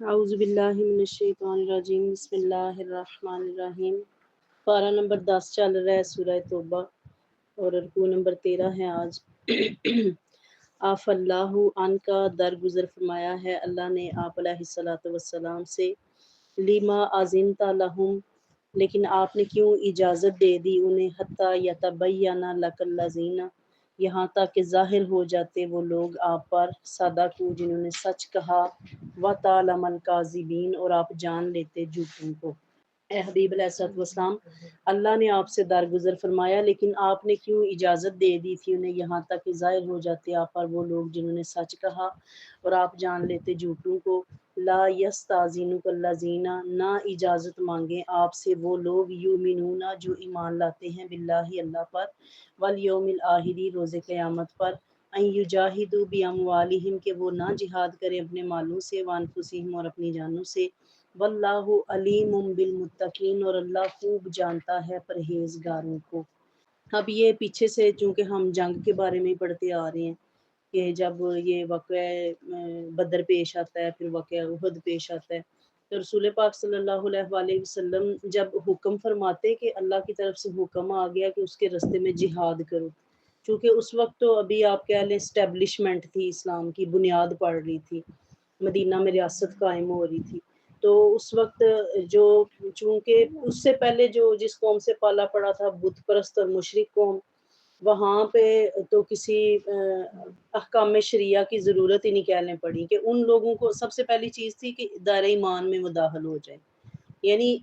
اعوذ باللہ من الشیطان الرجیم بسم اللہ الرحمن الرحیم۔ پارہ نمبر 10 چل رہا ہے سورہ توبہ اور رکوع نمبر 13 ہے آج۔ آف اللہ ان کا درگزر فرمایا ہے اللہ نے آپ علیہ الصلوۃ والسلام سے، لیما اذنت لہم، لیکن آپ نے کیوں اجازت دے دی انہیں، حتی یتبین لک الذین، یہاں تک کہ ظاہر ہو جاتے وہ لوگ آپ پر، صدقوا، جنہوں نے سچ کہا، وتعلم الکاذبین، اور آپ جان لیتے جھوٹوں کو۔ اے حبیب علیہ الصلوۃ والسلام، اللہ نے آپ سے درگزر فرمایا لیکن آپ نے کیوں اجازت دے دی تھی انہیں، یہاں تک کہ ظاہر ہو جاتے آپ پر وہ لوگ جنہوں نے سچ کہا اور آپ جان لیتے جھوٹوں کو۔ لا یستاذنک الذین، نہ اجازت مانگیں آپ سے وہ لوگ، یؤمنون، جو ایمان لاتے ہیں، باللہ، اللہ پر، والیوم الآخر، روز قیامت پر، ان یجاہدوا باموالہم، کہ وہ نہ جہاد کریں اپنے مالوں سے، وانفسہم، اور اپنی جانوں سے، واللہ علیم بالمتقین، اور اللہ خوب جانتا ہے پرہیزگاروں کو۔ اب یہ پیچھے سے چونکہ ہم جنگ کے بارے میں پڑھتے آ رہے ہیں کہ جب یہ واقعہ بدر پیش آتا ہے، پھر واقعہ احد پیش آتا ہے، تو رسول پاک صلی اللہ علیہ وآلہ وسلم جب حکم فرماتے کہ اللہ کی طرف سے حکم آ گیا کہ اس کے راستے میں جہاد کرو، چونکہ اس وقت تو ابھی آپ کہہ لیں اسٹیبلشمنٹ تھی، اسلام کی بنیاد پڑ رہی تھی، مدینہ میں ریاست قائم ہو رہی تھی، تو اس وقت جو چونکہ اس سے پہلے جو جس قوم سے پالا پڑا تھا بت پرست اور مشرک قوم، وہاں پہ تو کسی احکام شریعہ کی ضرورت ہی نہیں کہنے پڑی، کہ ان لوگوں کو سب سے پہلی چیز تھی کہ دائرہ ایمان میں وہ داخل ہو جائے، یعنی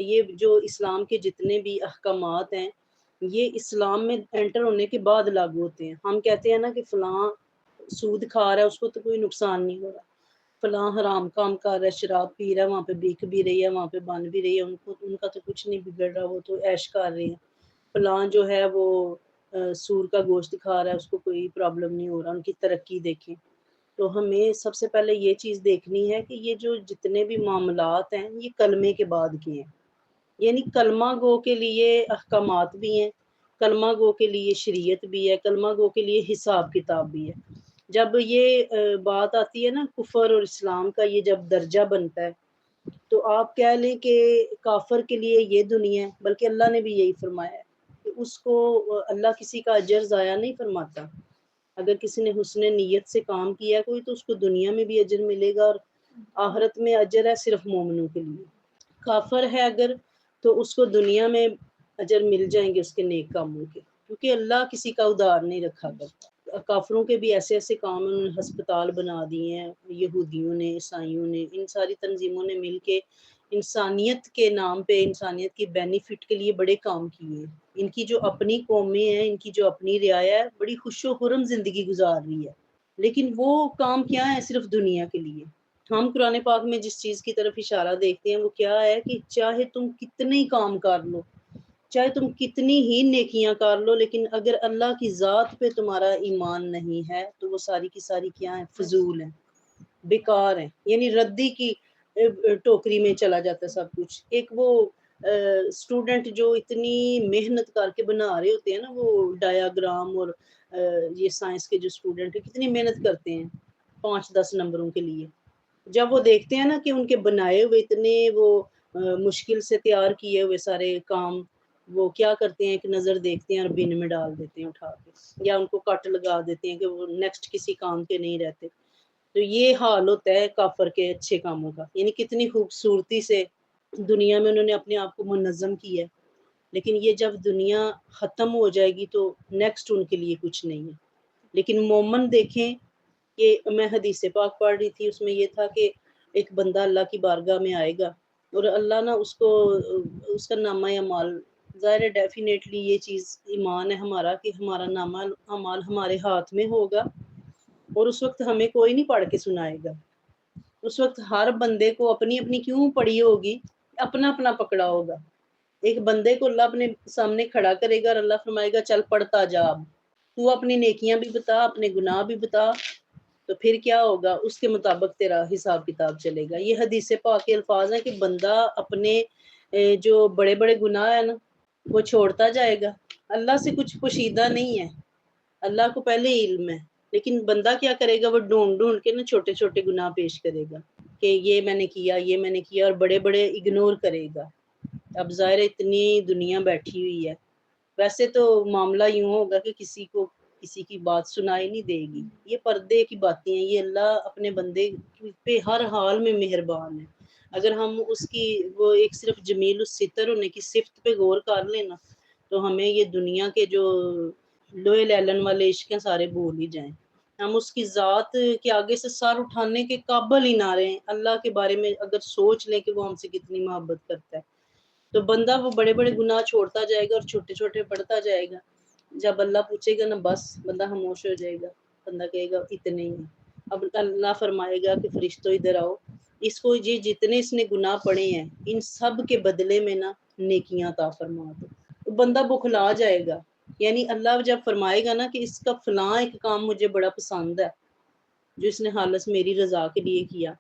یہ جو اسلام کے جتنے بھی احکامات ہیں یہ اسلام میں انٹر ہونے کے بعد لاگو ہوتے ہیں۔ ہم کہتے ہیں نا کہ فلاں سود کھا رہا ہے اس کو تو کوئی نقصان نہیں ہو رہا، فلاں حرام کام کر رہا ہے، شراب پی رہا ہے، وہاں پہ بک بھی رہی ہے، وہاں پہ بن بھی رہی ہے، ان کا تو کچھ نہیں بگڑ رہا، وہ تو عیش کر رہے ہیں، فلاں جو ہے وہ سور کا گوشت کھا رہا ہے، اس کو کوئی پرابلم نہیں ہو رہا، ان کی ترقی دیکھیں۔ تو ہمیں سب سے پہلے یہ چیز دیکھنی ہے کہ یہ جو جتنے بھی معاملات ہیں یہ کلمے کے بعد کے ہیں، یعنی کلمہ گو کے لیے احکامات بھی ہیں، کلمہ گو کے لیے شریعت بھی ہے، کلمہ گو کے لیے حساب کتاب بھی ہے۔ جب یہ بات آتی ہے نا کفر اور اسلام کا، یہ جب درجہ بنتا ہے تو آپ کہہ لیں کہ کافر کے لیے یہ دنیا ہے، بلکہ اللہ نے بھی یہی فرمایا ہے کہ اس کو اللہ کسی کا اجر ضائع نہیں فرماتا، اگر کسی نے حسن نیت سے کام کیا ہے کوئی تو اس کو دنیا میں بھی اجر ملے گا، اور آخرت میں اجر ہے صرف مومنوں کے لیے۔ کافر ہے اگر تو اس کو دنیا میں اجر مل جائیں گے اس کے نیک کاموں کے، کیونکہ اللہ کسی کا ادھار نہیں رکھا کرتا۔ کافروں کے بھی ایسے ایسے کام انہوں نے ہسپتال بنا دیے ہیں، یہودیوں نے، عیسائیوں نے، ان ساری تنظیموں نے مل کے انسانیت کے نام پہ، انسانیت کی بینیفٹ کے لیے بڑے کام کیے ہیں۔ ان کی جو اپنی قومیں ہیں، ان کی جو اپنی رعایا ہے، بڑی خوش و خرم زندگی گزار رہی ہے، لیکن وہ کام کیا ہے؟ صرف دنیا کے لیے۔ ہم قرآن پاک میں جس چیز کی طرف اشارہ دیکھتے ہیں وہ کیا ہے کہ چاہے تم کتنے ہی کام کر لو، چاہے تم کتنی ہی نیکیاں کر لو، لیکن اگر اللہ کی ذات پہ تمہارا ایمان نہیں ہے تو وہ ساری کی ساری کیا ہیں؟ فضول ہیں، بیکار ہیں، یعنی ردی کی ٹوکری میں چلا جاتا ہے سب کچھ۔ ایک وہ اسٹوڈنٹ جو اتنی محنت کر کے بنا رہے ہوتے ہیں نا وہ ڈایاگرام، اور یہ سائنس کے جو اسٹوڈنٹ ہیں کتنی محنت کرتے ہیں 5-10 نمبروں کے لیے، جب وہ دیکھتے ہیں نا کہ ان کے بنائے ہوئے اتنے وہ مشکل سے تیار کیے ہوئے سارے کام، وہ کیا کرتے ہیں؟ ایک نظر دیکھتے ہیں اور بن میں ڈال دیتے ہیں اٹھا کے، یا ان کو کٹ لگا دیتے ہیں کہ وہ نیکسٹ کسی کام کے نہیں رہتے۔ تو یہ حال ہوتا ہے کافر کے اچھے کاموں کا، یعنی کتنی خوبصورتی سے دنیا میں انہوں نے اپنے آپ کو منظم کیا ہے، لیکن یہ جب دنیا ختم ہو جائے گی تو نیکسٹ ان کے لیے کچھ نہیں ہے۔ لیکن مومن دیکھیں کہ میں حدیث پاک پڑھ رہی تھی، اس میں یہ تھا کہ ایک بندہ اللہ کی بارگاہ میں آئے گا اور اللہ نا اس کو اس کا نامہ اعمال، ظاہر ہے ڈیفینیٹلی یہ چیز ایمان ہے ہمارا کہ ہمارا نامہ اعمال ہمارے ہاتھ میں ہوگا، اور اس وقت ہمیں کوئی نہیں پڑھ کے سنائے گا، اس وقت ہر بندے کو اپنی اپنی کیوں پڑھی ہوگی، اپنا اپنا پکڑا ہوگا۔ ایک بندے کو اللہ اپنے سامنے کھڑا کرے گا اور اللہ فرمائے گا چل پڑھتا جا، اب تو اپنی نیکیاں بھی بتا، اپنے گناہ بھی بتا، تو پھر کیا ہوگا؟ اس کے مطابق تیرا حساب کتاب چلے گا۔ یہ حدیث پاک کے الفاظ ہیں کہ بندہ اپنے جو بڑے بڑے گناہ ہیں نا وہ چھوڑتا جائے گا، اللہ سے کچھ پوشیدہ نہیں ہے، اللہ کو پہلے علم ہے، لیکن بندہ کیا کرے گا؟ وہ ڈھونڈ ڈھونڈ کے نا چھوٹے چھوٹے گناہ پیش کرے گا، کہ یہ میں نے کیا، یہ میں نے کیا، اور بڑے بڑے اگنور کرے گا. اب ظاہر اتنی دنیا بیٹھی ہوئی ہے، ویسے تو معاملہ یوں ہوگا کہ کسی کو کسی کی بات سنائی نہیں دے گی. یہ پردے کی باتیں ہیں. یہ اللہ اپنے بندے پہ ہر حال میں مہربان ہے. اگر ہم اس کی وہ ایک صرف جمیل الستر ہونے کی صفت پہ غور کر لینا تو ہمیں یہ دنیا کے جو لوہے لیلن والے عشق ہیں سارے بھول ہی جائیں. ہم اس کی ذات کے آگے سے سر اٹھانے کے قابل ہی نہ رہیں. اللہ کے بارے میں اگر سوچ لیں کہ وہ ہم سے کتنی محبت کرتا ہے تو بندہ وہ بڑے بڑے گناہ چھوڑتا جائے گا اور چھوٹے چھوٹے پڑھتا جائے گا. جب اللہ پوچھے گا نا بس، بندہ خاموش ہو جائے گا. بندہ کہے گا اتنے ہی. اب اللہ فرمائے گا کہ فرشتوں ادھر آؤ، اس کو یہ جتنے اس نے گناہ پڑے ہیں ان سب کے بدلے میں نا نیکیاں عطا فرما دو. تو بندہ بخلا جائے گا. یعنی اللہ جب فرمائے گا نا کہ اس کا فلاں ایک کام مجھے بڑا پسند ہے جو اس نے خالص میری رضا کے لیے کیا،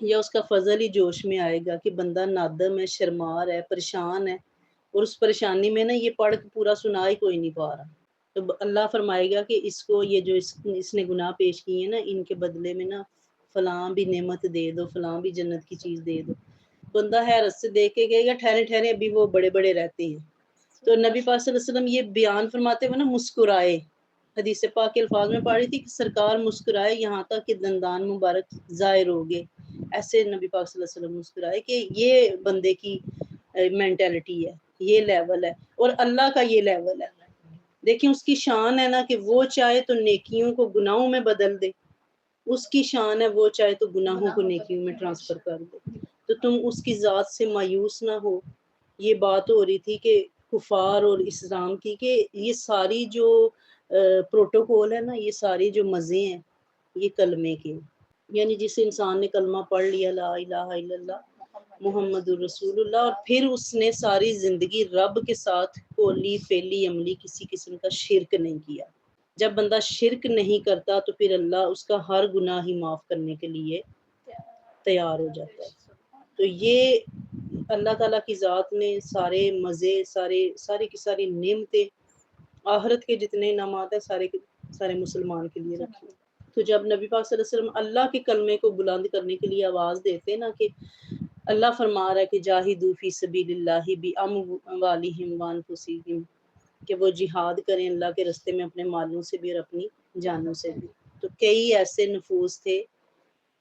یا اس کا فضل ہی جوش میں آئے گا کہ بندہ نادم ہے، شرمار ہے، پریشان ہے، اور اس پریشانی میں نا یہ پڑھ کے پورا سنا ہی کوئی نہیں پا رہا. تو اللہ فرمائے گا کہ اس کو یہ جو اس نے گناہ پیش کیے ہیں نا ان کے بدلے میں نا فلاں بھی نعمت دے دو، فلاں بھی جنت کی چیز دے دو. بندہ حیرت سے دیکھ کے گئے گا ٹھہرے ٹھہرے ابھی وہ بڑے بڑے رہتے ہیں. تو نبی پاک صلی اللہ علیہ وسلم یہ بیان فرماتے ہوئے نا مسکرائے. حدیث پاک کے الفاظ میں پڑھی تھی کہ سرکار مسکرائے یہاں تک کہ دندان مبارک ظاہر ہو گئے. ایسے نبی پاک صلی اللہ علیہ وسلم مسکرائے کہ یہ بندے کی مینٹیلٹی ہے، یہ لیول ہے، اور اللہ کا یہ لیول ہے. دیکھیں اس کی شان ہے نا کہ وہ چاہے تو نیکیوں کو گناہوں میں بدل دے، اس کی شان ہے وہ چاہے تو گناہوں کو نیکیوں میں ٹرانسفر کر دے. تو تم اس کی ذات سے مایوس نہ ہو. یہ بات ہو رہی تھی کہ کفار اور اسلام کی کہ یہ ساری جو پروٹوکول ہے نا، یہ ساری جو مزے ہیں یہ کلمے کے. یعنی جس انسان نے کلمہ پڑھ لیا لا الہ الا اللہ محمد الرسول اللہ، اور پھر اس نے ساری زندگی رب کے ساتھ کولی فیلی عملی کسی قسم کا شرک نہیں کیا. جب بندہ شرک نہیں کرتا تو پھر اللہ اس کا ہر گناہ ہی معاف کرنے کے لیے تیار ہو جاتا ہے. تو یہ اللہ تعالیٰ کی ذات نے سارے مزے، ساری کی ساری نعمتیں، آخرت کے جتنے انعامات ہیں سارے کے سارے مسلمان کے لیے رکھے. تو جب نبی پاک صلی اللہ علیہ وسلم اللہ کے کلمے کو بلند کرنے کے لیے آواز دیتے نا کہ اللہ فرما رہا ہے کہ جاہدوا فی سبیل اللہ باموالہم وانفسہم، کہ وہ جہاد کریں اللہ کے راستے میں اپنے مالوں سے بھی اور اپنی جانوں سے بھی. تو کئی ایسے نفوس تھے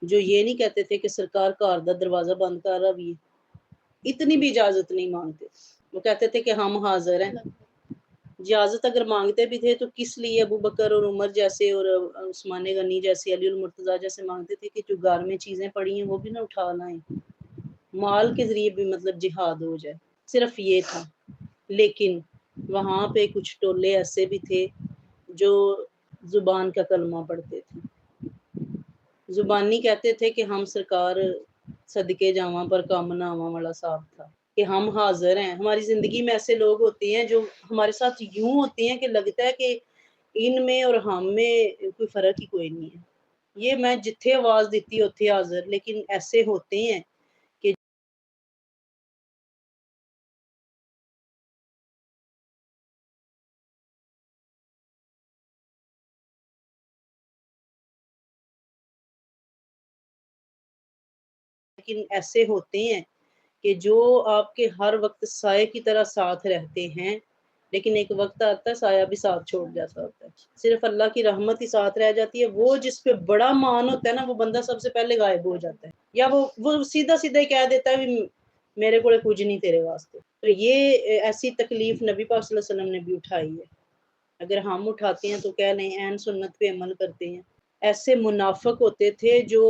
جو یہ نہیں کہتے تھے کہ سرکار گھر دا دروازہ بند کر رہا بھی، اتنی بھی اجازت نہیں مانگتے. وہ کہتے تھے کہ ہم حاضر ہیں. اجازت اگر مانگتے بھی تھے تو کس لیے؟ ابو بکر اور عمر جیسے اور عثمان غنی جیسے، علی المرتضیٰ جیسے مانگتے تھے کہ جو گھر میں چیزیں پڑی ہیں وہ بھی نہ اٹھا لائیں، مال کے ذریعے بھی مطلب جہاد ہو جائے. صرف یہ تھا. لیکن وہاں پہ کچھ ٹولے ایسے بھی تھے جو زبان کا کلمہ پڑھتے تھے، زبانی کہتے تھے کہ ہم سرکار صدقے جاواں پر کام نہ آواں والا صاحب تھا کہ ہم حاضر ہیں. ہماری زندگی میں ایسے لوگ ہوتے ہیں جو ہمارے ساتھ یوں ہوتے ہیں کہ لگتا ہے کہ ان میں اور ہم میں کوئی فرق ہی کوئی نہیں ہے. یہ میں جتھے آواز دیتی ہوتے حاضر، لیکن ایسے ہوتے ہیں کہ ایسے ہوتے ہیں کہ جو آپ کے ہر وقت سائے کی طرح ساتھ رہتے ہیں، لیکن ایک وقت آتا ہے سایہ بھی ساتھ چھوڑ جاتا ہوتا ہے. صرف اللہ کی رحمت ہی ساتھ رہ جاتی ہے. وہ جس پہ بڑا مان ہوتا ہے نا وہ بندہ سب سے پہلے غائب ہو جاتا ہے، یا وہ سیدھا سیدھا ہی کہہ دیتا ہے میرے کو کچھ نہیں تیرے واسطے. تو یہ ایسی تکلیف نبی پاک صلی اللہ علیہ وسلم نے بھی اٹھائی ہے. اگر ہم اٹھاتے ہیں تو کہہ لیں عین سنت پہ عمل کرتے ہیں. ایسے منافق ہوتے تھے جو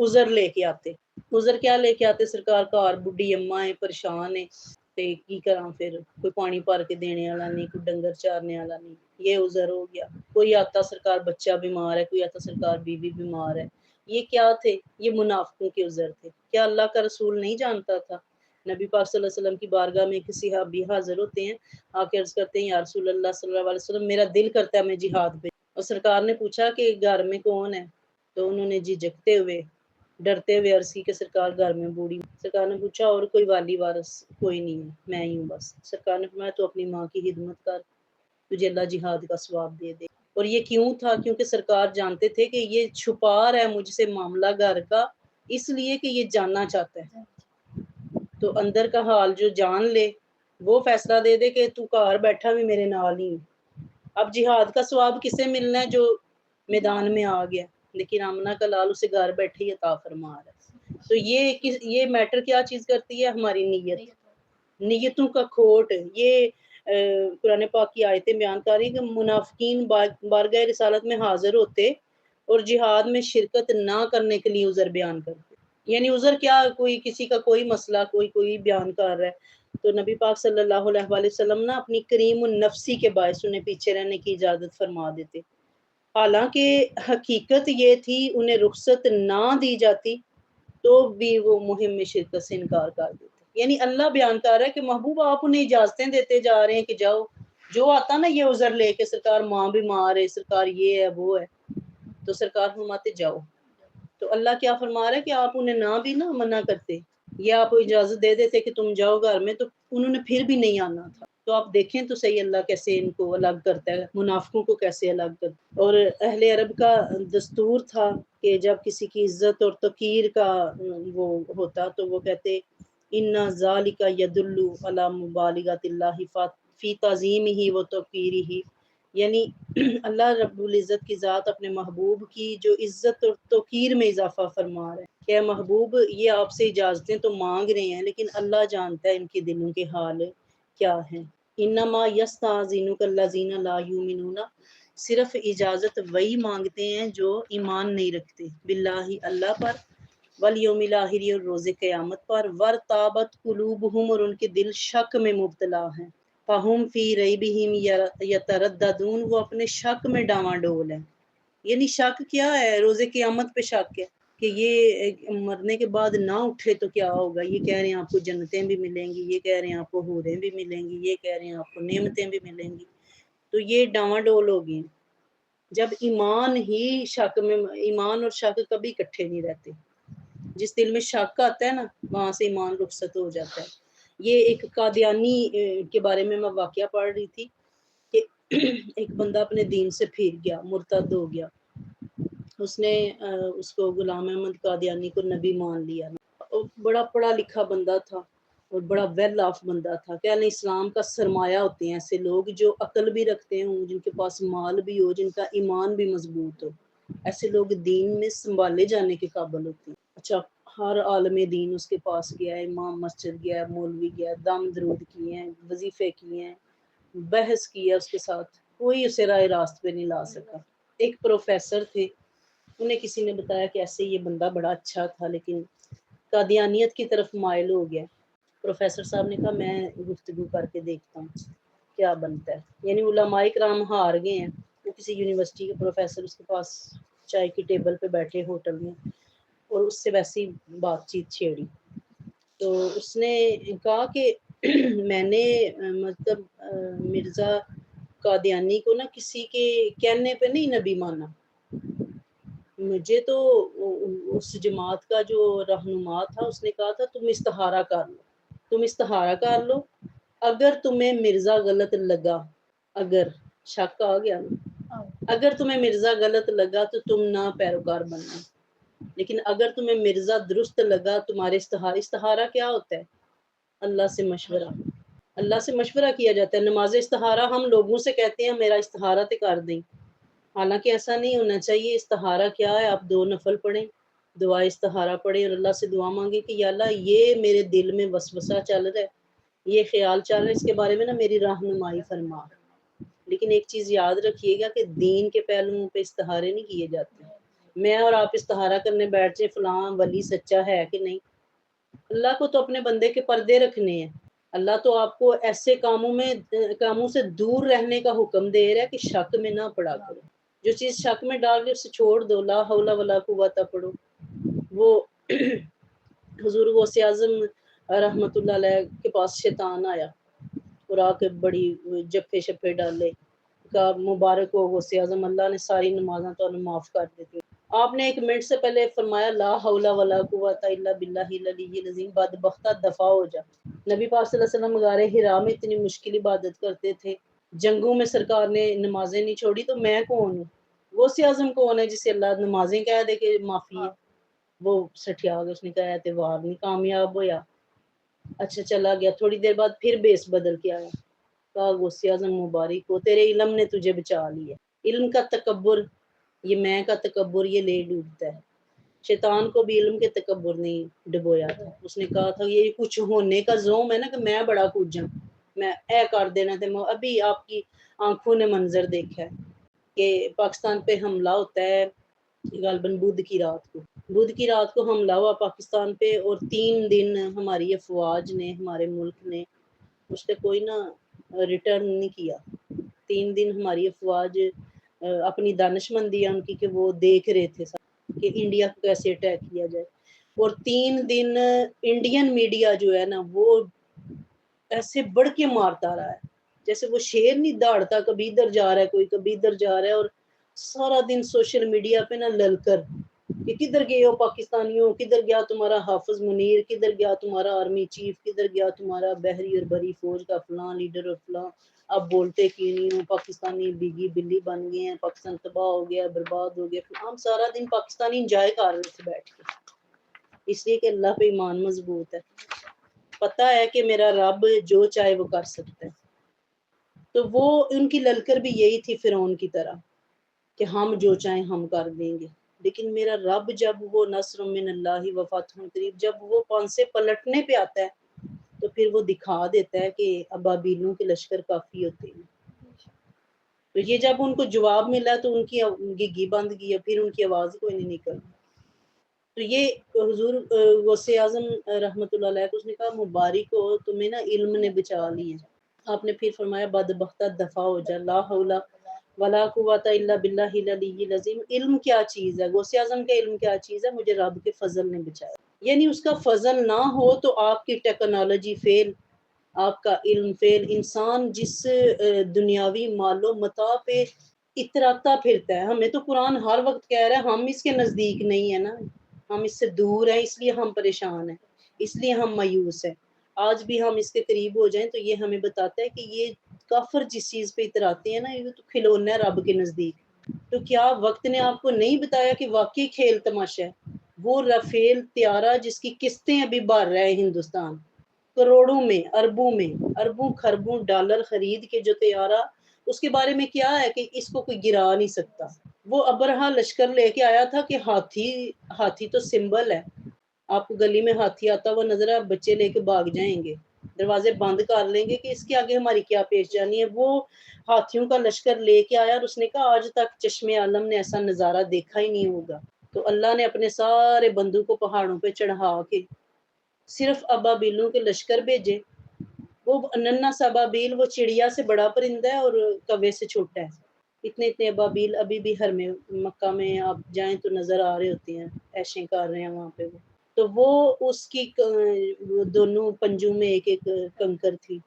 عذر لے کے آتے. عذر کیا لے کے آتے؟ سرکار گھر بڈھی اماں ہے، پریشان ہے تے کی کراں، پھر کوئی پانی بھر کے دینے والا نہیں، کوئی ڈنگر چارنے والا نہیں. یہ عذر ہو گیا. کوئی آتا سرکار بچہ بیمار ہے، کوئی آتا سرکار بیوی بیمار ہے. یہ کیا تھے؟ یہ منافقوں کے عذر تھے. کیا اللہ کا رسول نہیں جانتا تھا؟ نبی پاک صلی اللہ علیہ وسلم کی بارگاہ میں کسی صحابی حاضر ہوتے ہیں، آ کے عرض کرتے ہیں یا رسول اللہ صلی اللہ علیہ وسلم میرا دل کرتا ہے میں جہاد پہ. اور سرکار نے پوچھا کہ گھر میں کون ہے؟ تو انہوں نے جھجکتے ہوئے ڈرتے ہوئے عرض کی کہ سرکار گھر میں بوڑھی. سرکار نے پوچھا اور کوئی والی وارث؟ کوئی نہیں ہے، میں ہی ہوں بس. سرکار نے فرمایا تو اپنی ماں کی خدمت کر، تجھے اللہ جہاد کا ثواب دے دے. اور یہ کیوں تھا؟ کیونکہ سرکار جانتے تھے کہ یہ چھپا رہا ہے مجھ سے معاملہ گھر کا اس لیے کہ یہ جاننا چاہتا ہے، تو اندر کا حال جو جان لے وہ فیصلہ دے دے کہ تو گھر بیٹھا بھی میرے نال ہی۔ اب جہاد کا ثواب کسے ملنا ہے؟ جو میدان میں آ گیا، لیکن آمنہ کا لال اسے گھر بیٹھے ہی عطا فرما رہا ہے۔ تو یہ میٹر کیا چیز کرتی ہے؟ ہماری نیتوں کا کھوٹ۔ یہ قرآن پاک کی آیتیں بیان کر رہی ہیں کہ منافقین بارگاہ رسالت میں حاضر ہوتے اور جہاد میں شرکت نہ کرنے کے لیے عذر بیان کرتے۔ یعنی عذر کیا؟ کوئی کسی کا کوئی مسئلہ کوئی بیان کر رہا ہے، تو نبی پاک صلی اللہ علیہ وآلہ وسلم نا اپنی کریم النفسی کے باعث انہیں پیچھے رہنے کی اجازت فرما دیتے، حالانکہ حقیقت یہ تھی انہیں رخصت نہ دی جاتی تو بھی وہ مہم میں شرکت سے انکار کر دیتے۔ یعنی اللہ بیان کر رہا ہے کہ محبوب آپ انہیں اجازتیں دیتے جا رہے ہیں کہ جاؤ، جو آتا نا یہ عذر لے کے سرکار ماں بیمار ہے، سرکار یہ ہے وہ ہے، تو سرکار فرماتے جاؤ۔ تو اللہ کیا فرما رہا ہے کہ آپ انہیں نہ بھی نہ منع کرتے، یا آپ اجازت دے دیتے کہ تم جاؤ گھر میں، تو انہوں نے پھر بھی نہیں آنا تھا۔ تو آپ دیکھیں تو صحیح اللہ کیسے ان کو الگ کرتا ہے، منافقوں کو کیسے الگ کرتا ہے۔ اور اہل عرب کا دستور تھا کہ جب کسی کی عزت اور توقیر کا وہ ہوتا تو وہ کہتے اِنَّ ذَلِكَ يَدُلُّ عَلَى مُبَالِغَةِ اللَّهِ فِي تَعْظِيمِهِ وَتَوْقِيرِهِ، یعنی اللہ رب العزت کی ذات اپنے محبوب کی جو عزت اور توقیر میں اضافہ فرما رہا ہے کہ محبوب یہ آپ سے اجازتیں تو مانگ رہے ہیں لیکن اللہ جانتا ہے ان کے دلوں کے حال کیا ہیں۔ انما یستاذنک الذین لا یؤمنون، صرف اجازت وہی مانگتے ہیں جو ایمان نہیں رکھتے باللہ اللہ پر، والیوم الاخر اور روز قیامت پر، ورتابت قلوبہم اور ان کے دل شک میں مبتلا ہیں، فہم فی ریبہم یترددون، وہ اپنے شک میں ڈاواں ڈول ہیں۔ یعنی شک کیا ہے؟ روز قیامت پہ شک ہے کہ یہ مرنے کے بعد نہ اٹھے تو کیا ہوگا۔ یہ کہہ رہے ہیں آپ کو جنتیں بھی ملیں گی، یہ کہہ رہے ہیں آپ کو حوریں بھی ملیں گی، یہ کہہ رہے ہیں آپ کو نعمتیں بھی ملیں گی، تو یہ ڈاواں ڈول ہو گئی۔ جب ایمان ہی شک میں، ایمان اور شک کبھی اکٹھے نہیں رہتے، جس دل میں شک آتا ہے نا وہاں سے ایمان رخصت ہو جاتا ہے۔ یہ ایک قادیانی کے بارے میں واقعہ پڑھ رہی تھی کہ ایک بندہ اپنے دین سے پھر گیا، مرتد ہو گیا، اس نے اس کو غلام احمد قادیانی کو نبی مان لیا، بڑا پڑھا لکھا بندہ تھا اور بڑا ویل آف بندہ تھا۔ کہ اسلام کا سرمایہ ہوتے ہیں ایسے لوگ جو عقل بھی رکھتے ہوں، جن کے پاس مال بھی ہو، جن کا ایمان بھی مضبوط ہو، ایسے لوگ دین میں سنبھالے جانے کے قابل ہوتے ہیں۔ اچھا، ہر عالم دین اس کے پاس گیا ہے، امام مسجد گیا ہے، مولوی گیا ہے، دم درود کیے ہیں، وظیفے کیے ہیں، بحث کیا اس کے ساتھ، کوئی اسے راہ راست پہ نہیں لا سکا۔ ایک پروفیسر تھے، انہیں کسی نے بتایا کہ ایسے یہ بندہ بڑا اچھا تھا لیکن قادیانیت کی طرف مائل ہو گیا۔ پروفیسر صاحب نے کہا میں گفتگو کر کے دیکھتا ہوں کیا بنتا ہے۔ یعنی علماء کرام ہار گئے ہیں، وہ کسی یونیورسٹی کے پروفیسر اس کے پاس چائے کی ٹیبل پہ بیٹھے ہوٹل میں، اور اس سے ویسی بات چیت چھیڑی، تو اس نے کہا کہ میں نے مطلب مرزا قادیانی کو نا کسی کے کہنے پہ نہیں نبی مانا، مجھے تو اس جماعت کا جو رہنما تھا اس نے کہا تھا تم استخارہ کر لو، تم استخارہ کر لو، اگر تمہیں مرزا غلط لگا، اگر شک آ گیا نا، اگر تمہیں مرزا غلط لگا تو تم نہ پیروکار بننا، لیکن اگر تمہیں مرزا درست لگا، تمہارے استخارہ کیا ہوتا ہے؟ اللہ سے مشورہ، اللہ سے مشورہ کیا جاتا ہے۔ نماز استخارہ ہم لوگوں سے کہتے ہیں میرا استخارہ تے کر دیں، حالانکہ ایسا نہیں ہونا چاہیے۔ استخارہ کیا ہے؟ آپ 2 نفل پڑھیں، دعا استخارہ پڑھیں اور اللہ سے دعا مانگیں کہ یا اللہ یہ میرے دل میں وسوسہ چل رہا ہے، یہ خیال چل رہا ہے، اس کے بارے میں نا میری رہنمائی فرما۔ لیکن ایک چیز یاد رکھیے گا کہ دین کے پہلوؤں پہ استخارے نہیں کیے جاتے۔ میں اور آپ استخارہ کرنے بیٹھ جائیں فلاں ولی سچا ہے کہ نہیں، اللہ کو تو اپنے بندے کے پردے رکھنے ہیں۔ اللہ تو آپ کو ایسے کاموں سے دور رہنے کا حکم دے رہا ہے کہ شک میں نہ پڑا کرو۔ جو چیز شک میں ڈال رہی اسے چھوڑ دو، لا حول ولا قوت پڑھو۔ وہ حضور غوث اعظم رحمۃ اللہ علیہ کے پاس شیطان آیا اور آ کے بڑی جفے شپے ڈالے، کہا مبارک ہو غوث اعظم، اللہ نے ساری نمازاں تو معاف کر دیتی۔ آپ نے 1 منٹ سے پہلے فرمایا لا حول ولا قوت الا باللہ العلی العظیم، بدبختہ دفع ہو جا۔ نبی پاک صلی اللہ علیہ وسلم غار حرا میں اتنی مشکل عبادت کرتے تھے، جنگوں میں سرکار نے نمازیں نہیں چھوڑی، تو میں کون ہوں؟ غوث اعظم کون ہے جسے اللہ نمازیں کہہ دے کہ معافی ہے؟ وہ سٹھیا گیا، اس نے کہا اعتبار نہیں کامیاب ہویا، اچھا چلا گیا، تھوڑی دیر بعد پھر بیس بدل کے آیا، کہا غوث اعظم مبارک ہو، تیرے علم نے تجھے بچا لیا۔ علم کا تکبر، یہ میں کا تکبر، یہ لے ڈوبتا ہے۔ شیطان کو بھی علم کے تکبر نہیں ڈبویا تھا، اس نے کہا تھا یہ کچھ ہونے کا زوم ہے نا کہ میں بڑا کچھ جاؤں، میں اے کر دینا تھا۔ ابھی آپ کی آنکھوں نے منظر دیکھا ہے کہ پاکستان پہ حملہ ہوتا ہے غالباً بدھ کی رات کو حملہ ہوا پاکستان پہ، اور 3 دن ہماری افواج نے، ہمارے ملک نے اس پہ کوئی نہ ریٹرن نہیں کیا۔ 3 دن ہماری افواج اپنی دانش مندی ہے ان کی کہ وہ دیکھ رہے تھے کہ انڈیا کو کیسے اٹیک کیا جائے، اور 3 دن انڈین میڈیا جو ہے نا وہ ایسے بڑھ کے مارتا رہا ہے، جیسے وہ شیر نہیں داڑتا، کبھی ادھر جا رہا ہے کوئی، کبھی ادھر جا رہا ہے، اور سارا دن سوشل میڈیا پہ نا لل کر کہ کدھر گئے ہو پاکستانیوں، کدھر گیا تمہارا حافظ منیر، کدھر گیا تمہارا آرمی چیف، کدھر گیا تمہارا بحری اور بری فوج کا فلاں لیڈر اور فلاں، اب بولتے کیوں نہیں ہو، پاکستانی بیگی بلی بن گئے ہیں، پاکستان تباہ ہو گیا، برباد ہو گیا۔ ہم سارا دن پاکستانی انجوائے کر رہے تھے بیٹھ کے، اس لیے کہ اللہ پہ ایمان مضبوط ہے، پتہ ہے کہ میرا رب جو چاہے وہ کر سکتا ہے۔ تو وہ ان کی للکر بھی یہی تھی فرعون کی طرح کہ ہم جو چاہیں ہم کر دیں گے، لیکن میرا رب جب وہ نصر من اللہ و فتح قریب، جب وہ پانسے پلٹنے پہ آتا ہے تو پھر وہ دکھا دیتا ہے کہ ابابیلوں کے لشکر کافی ہوتے ہیں۔ تو یہ جب ان کو جواب ملا تو ان کی گگی بند گئی، پھر ان کی آواز کوئی نہیں نکل۔ تو یہ حضور غوث اعظم رحمۃ اللہ علیہ کو اس نے کہا مبارک ہو، تمہیں نا علم نے بچا لی ہے۔ آپ نے پھر فرمایا بدبختہ دفع ہو جا، لا حول ولا قوت الا باللہ العلی العظیم۔ علم کیا چیز ہے؟ غوث اعظم کا علم کیا چیز ہے؟ مجھے رب کے فضل نے بچایا۔ یعنی اس کا فضل نہ ہو تو آپ کی ٹیکنالوجی فیل، آپ کا علم فیل۔ انسان جس دنیاوی مال و متاع پہ اتراتا پھرتا ہے، ہمیں تو قرآن ہر وقت کہہ رہا ہے ہم اس کے نزدیک نہیں ہے نا، ہم اس سے دور ہیں، اس لیے ہم پریشان ہیں، اس لیے ہم مایوس ہیں۔ آج بھی ہم اس کے قریب ہو جائیں تو یہ ہمیں بتاتا ہے کہ یہ کافر جس چیز پہ اتراتے ہیں نا، یہ تو کھلونا ہے رب کے نزدیک۔ تو کیا وقت نے آپ کو نہیں بتایا کہ واقعی کھیل تماشا ہے؟ وہ رافیل طیارہ جس کی قسطیں ابھی بھر رہا ہے ہندوستان، کروڑوں میں، اربوں خربوں ڈالر خرید کے جو طیارہ، اس کے بارے میں کیا ہے کہ اس کو کوئی گرا نہیں سکتا۔ وہ ابرہا لشکر لے کے آیا تھا کہ ہاتھی تو سمبل ہے، آپ کو گلی میں ہاتھی آتا وہ نظر ہے، بچے لے کے بھاگ جائیں گے، دروازے بند کر لیں گے کہ اس کے آگے ہماری کیا پیش جانی ہے۔ وہ ہاتھیوں کا لشکر لے کے آیا اور اس نے کہا آج تک چشم عالم نے ایسا نظارہ دیکھا ہی نہیں ہوگا۔ تو اللہ نے اپنے سارے بندوں کو پہاڑوں پہ چڑھا کے صرف ابابیلوں کے لشکر بھیجے۔ وہ ننا سا ابابیل وہ چڑیا سے بڑا پرندہ ہے اور کوے سے چھوٹا ہے۔ اتنے ابابیل ابھی بھی حرم مکہ میں آپ جائیں تو نظر آ رہے ہوتے ہیں، عیشیں کر رہے ہیں وہاں پہ وہ۔ تو وہ اس کی دونوں پنجوں میں ایک ایک کنکر تھی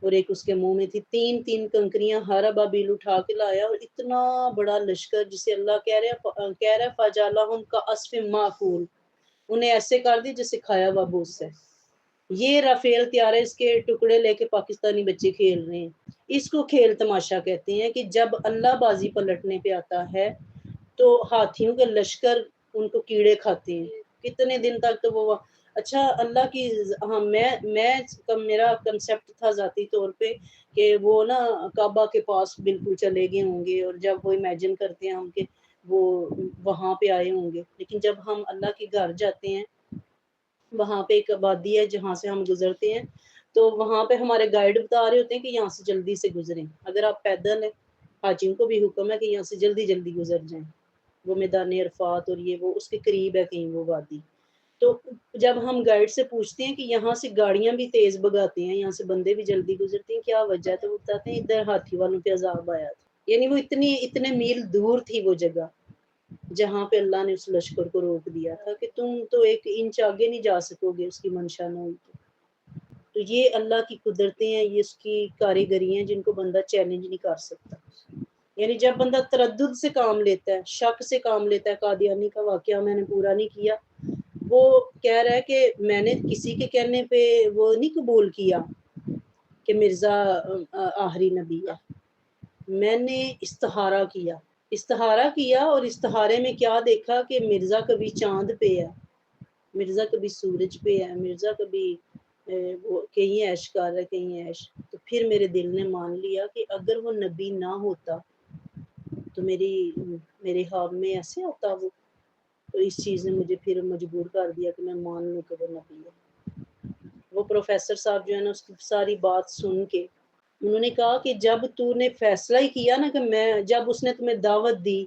اور ایک اس کے منہ میں تھی، 3 کنکریاں ہر ابابیل اٹھا کے لایا، اور اتنا بڑا لشکر جسے اللہ کہہ رہا ہے فجعلہم کعصف مأکول، انہیں ایسے کر دی جیسے کھایا ہوا بوس ہے۔ یہ رافیل طیارے اس کے ٹکڑے لے کے پاکستانی بچے کھیل رہے ہیں۔ اس کو کھیل تماشا کہتے ہیں کہ جب اللہ بازی پلٹنے پہ آتا ہے تو ہاتھیوں کے لشکر ان کو کیڑے کھاتے ہیں، کتنے دن تک تو وہ اچھا اللہ کی ہاں میرا کنسیپٹ تھا ذاتی طور پہ کہ وہ نا کعبہ کے پاس بالکل چلے گئے ہوں گے، اور جب وہ امیجن کرتے ہیں ہم کہ وہ وہاں پہ آئے ہوں گے، لیکن جب ہم اللہ کے گھر جاتے ہیں وہاں پہ ایک آبادی ہے جہاں سے ہم گزرتے ہیں، تو وہاں پہ ہمارے گائیڈ بتا رہے ہوتے ہیں کہ یہاں سے جلدی سے گزریں، اگر آپ پیدل ہیں حاجیوں کو بھی حکم ہے کہ یہاں سے جلدی جلدی گزر جائیں، وہ میدان عرفات اور یہ وہ اس کے قریب ہے کہیں وہ وادی۔ تو جب ہم گائیڈ سے پوچھتے ہیں کہ یہاں سے گاڑیاں بھی تیز بگاتے ہیں، یہاں سے بندے بھی جلدی گزرتے ہیں، کیا وجہ ہے؟ تو وہ بتاتے ہیں ادھر ہاتھی والوں پہ عذاب آیا تھا۔ یعنی وہ اتنے میل دور تھی وہ جگہ جہاں پہ اللہ نے اس لشکر کو روک دیا تھا کہ تم تو 1 انچ آگے نہیں جا سکو گے، اس کی منشا نہ ہوئی تو یہ اللہ کی قدرتیں ہیں، یہ اس کی کاریگری ہیں جن کو بندہ چیلنج نہیں کر سکتا۔ یعنی جب بندہ تردد سے کام لیتا ہے، شک سے کام لیتا ہے، قادیانی کا واقعہ میں نے پورا نہیں کیا، وہ کہہ رہا ہے کہ میں نے کسی کے کہنے پہ وہ نہیں قبول کیا کہ مرزا آخری نبی ہے، میں نے استخارہ کیا، استخارہ کیا اور استخارے میں کیا دیکھا کہ مرزا کبھی چاند پہ ہے، مرزا کبھی سورج پہ ہے، مرزا کبھی وہ کہیں عیش کر رہا ہے کہیں عیش. تو پھر میرے دل نے مان لیا کہ اگر وہ نبی نہ ہوتا تو میرے خواب میں ایسے ہوتا وہ. تو اس چیز نے مجھے پھر مجبور کر دیا کہ میں مان لوں کہ وہ نبی ہے. وہ پروفیسر صاحب جو ہے نا اس کی ساری بات سن کے انہوں نے کہا کہ جب تو نے فیصلہ ہی کیا نا کہ جب اس نے تمہیں دعوت دی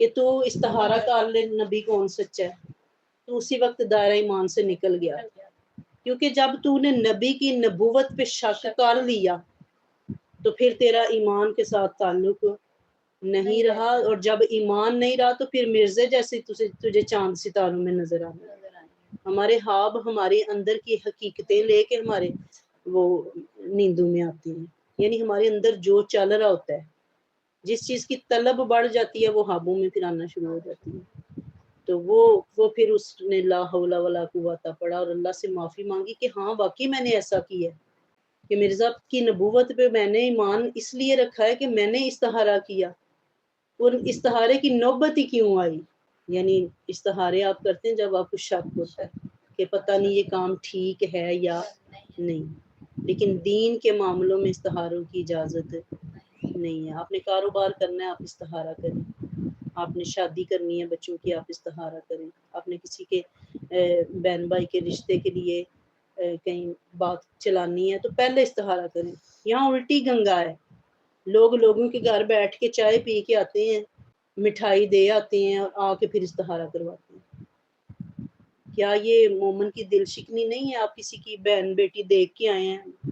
کہ تو استخارہ کر لے نبی کون سچا ہے، تو اسی وقت دائرہ ایمان سے نکل گیا. کیونکہ جب تو نے نبی کی نبوت پہ شک کر لیا تو پھر تیرا ایمان کے ساتھ تعلق نہیں رہا، اور جب ایمان نہیں رہا تو پھر مرزے جیسے تجھے چاند ستاروں میں نظر آنے. ہمارے خواب ہمارے اندر کی حقیقتیں لے کے ہمارے وہ نیندوں میں آتی ہیں، یعنی ہمارے اندر جو چل رہا ہوتا ہے، جس چیز کی طلب بڑھ جاتی ہے وہ خوابوں میں پھر آنا شروع ہو جاتی ہے. تو وہ پھر اس نے لا حول ولا قوت پڑھا اور اللہ سے معافی مانگی کہ ہاں واقعی میں نے ایسا کیا ہے کہ مرزا کی نبوت پہ میں نے ایمان اس لیے رکھا ہے کہ میں نے استخارہ کیا، اور استخارے کی نوبت ہی کیوں آئی. یعنی استخارے آپ کرتے ہیں جب آپ کو شک ہوتا ہے کہ پتہ نہیں یہ کام ٹھیک ہے یا نہیں، لیکن دین کے معاملوں میں استخاروں کی اجازت نہیں ہے. آپ نے کاروبار کرنا ہے آپ استخارہ کریں، آپ نے شادی کرنی ہے بچوں کی آپ استخارہ کریں، آپ نے کسی کے بہن بھائی کے رشتے کے لیے کہیں بات چلانی ہے تو پہلے استخارہ کریں. یہاں الٹی گنگا ہے، لوگوں کے گھر بیٹھ کے چائے پی کے آتے ہیں، مٹھائی دے آتے ہیں اور آ کے پھر استخارہ کرواتے ہیں. کیا یہ مومن کی دل شکنی نہیں ہے؟ آپ کسی کی بہن بیٹی دیکھ کے آئے ہیں،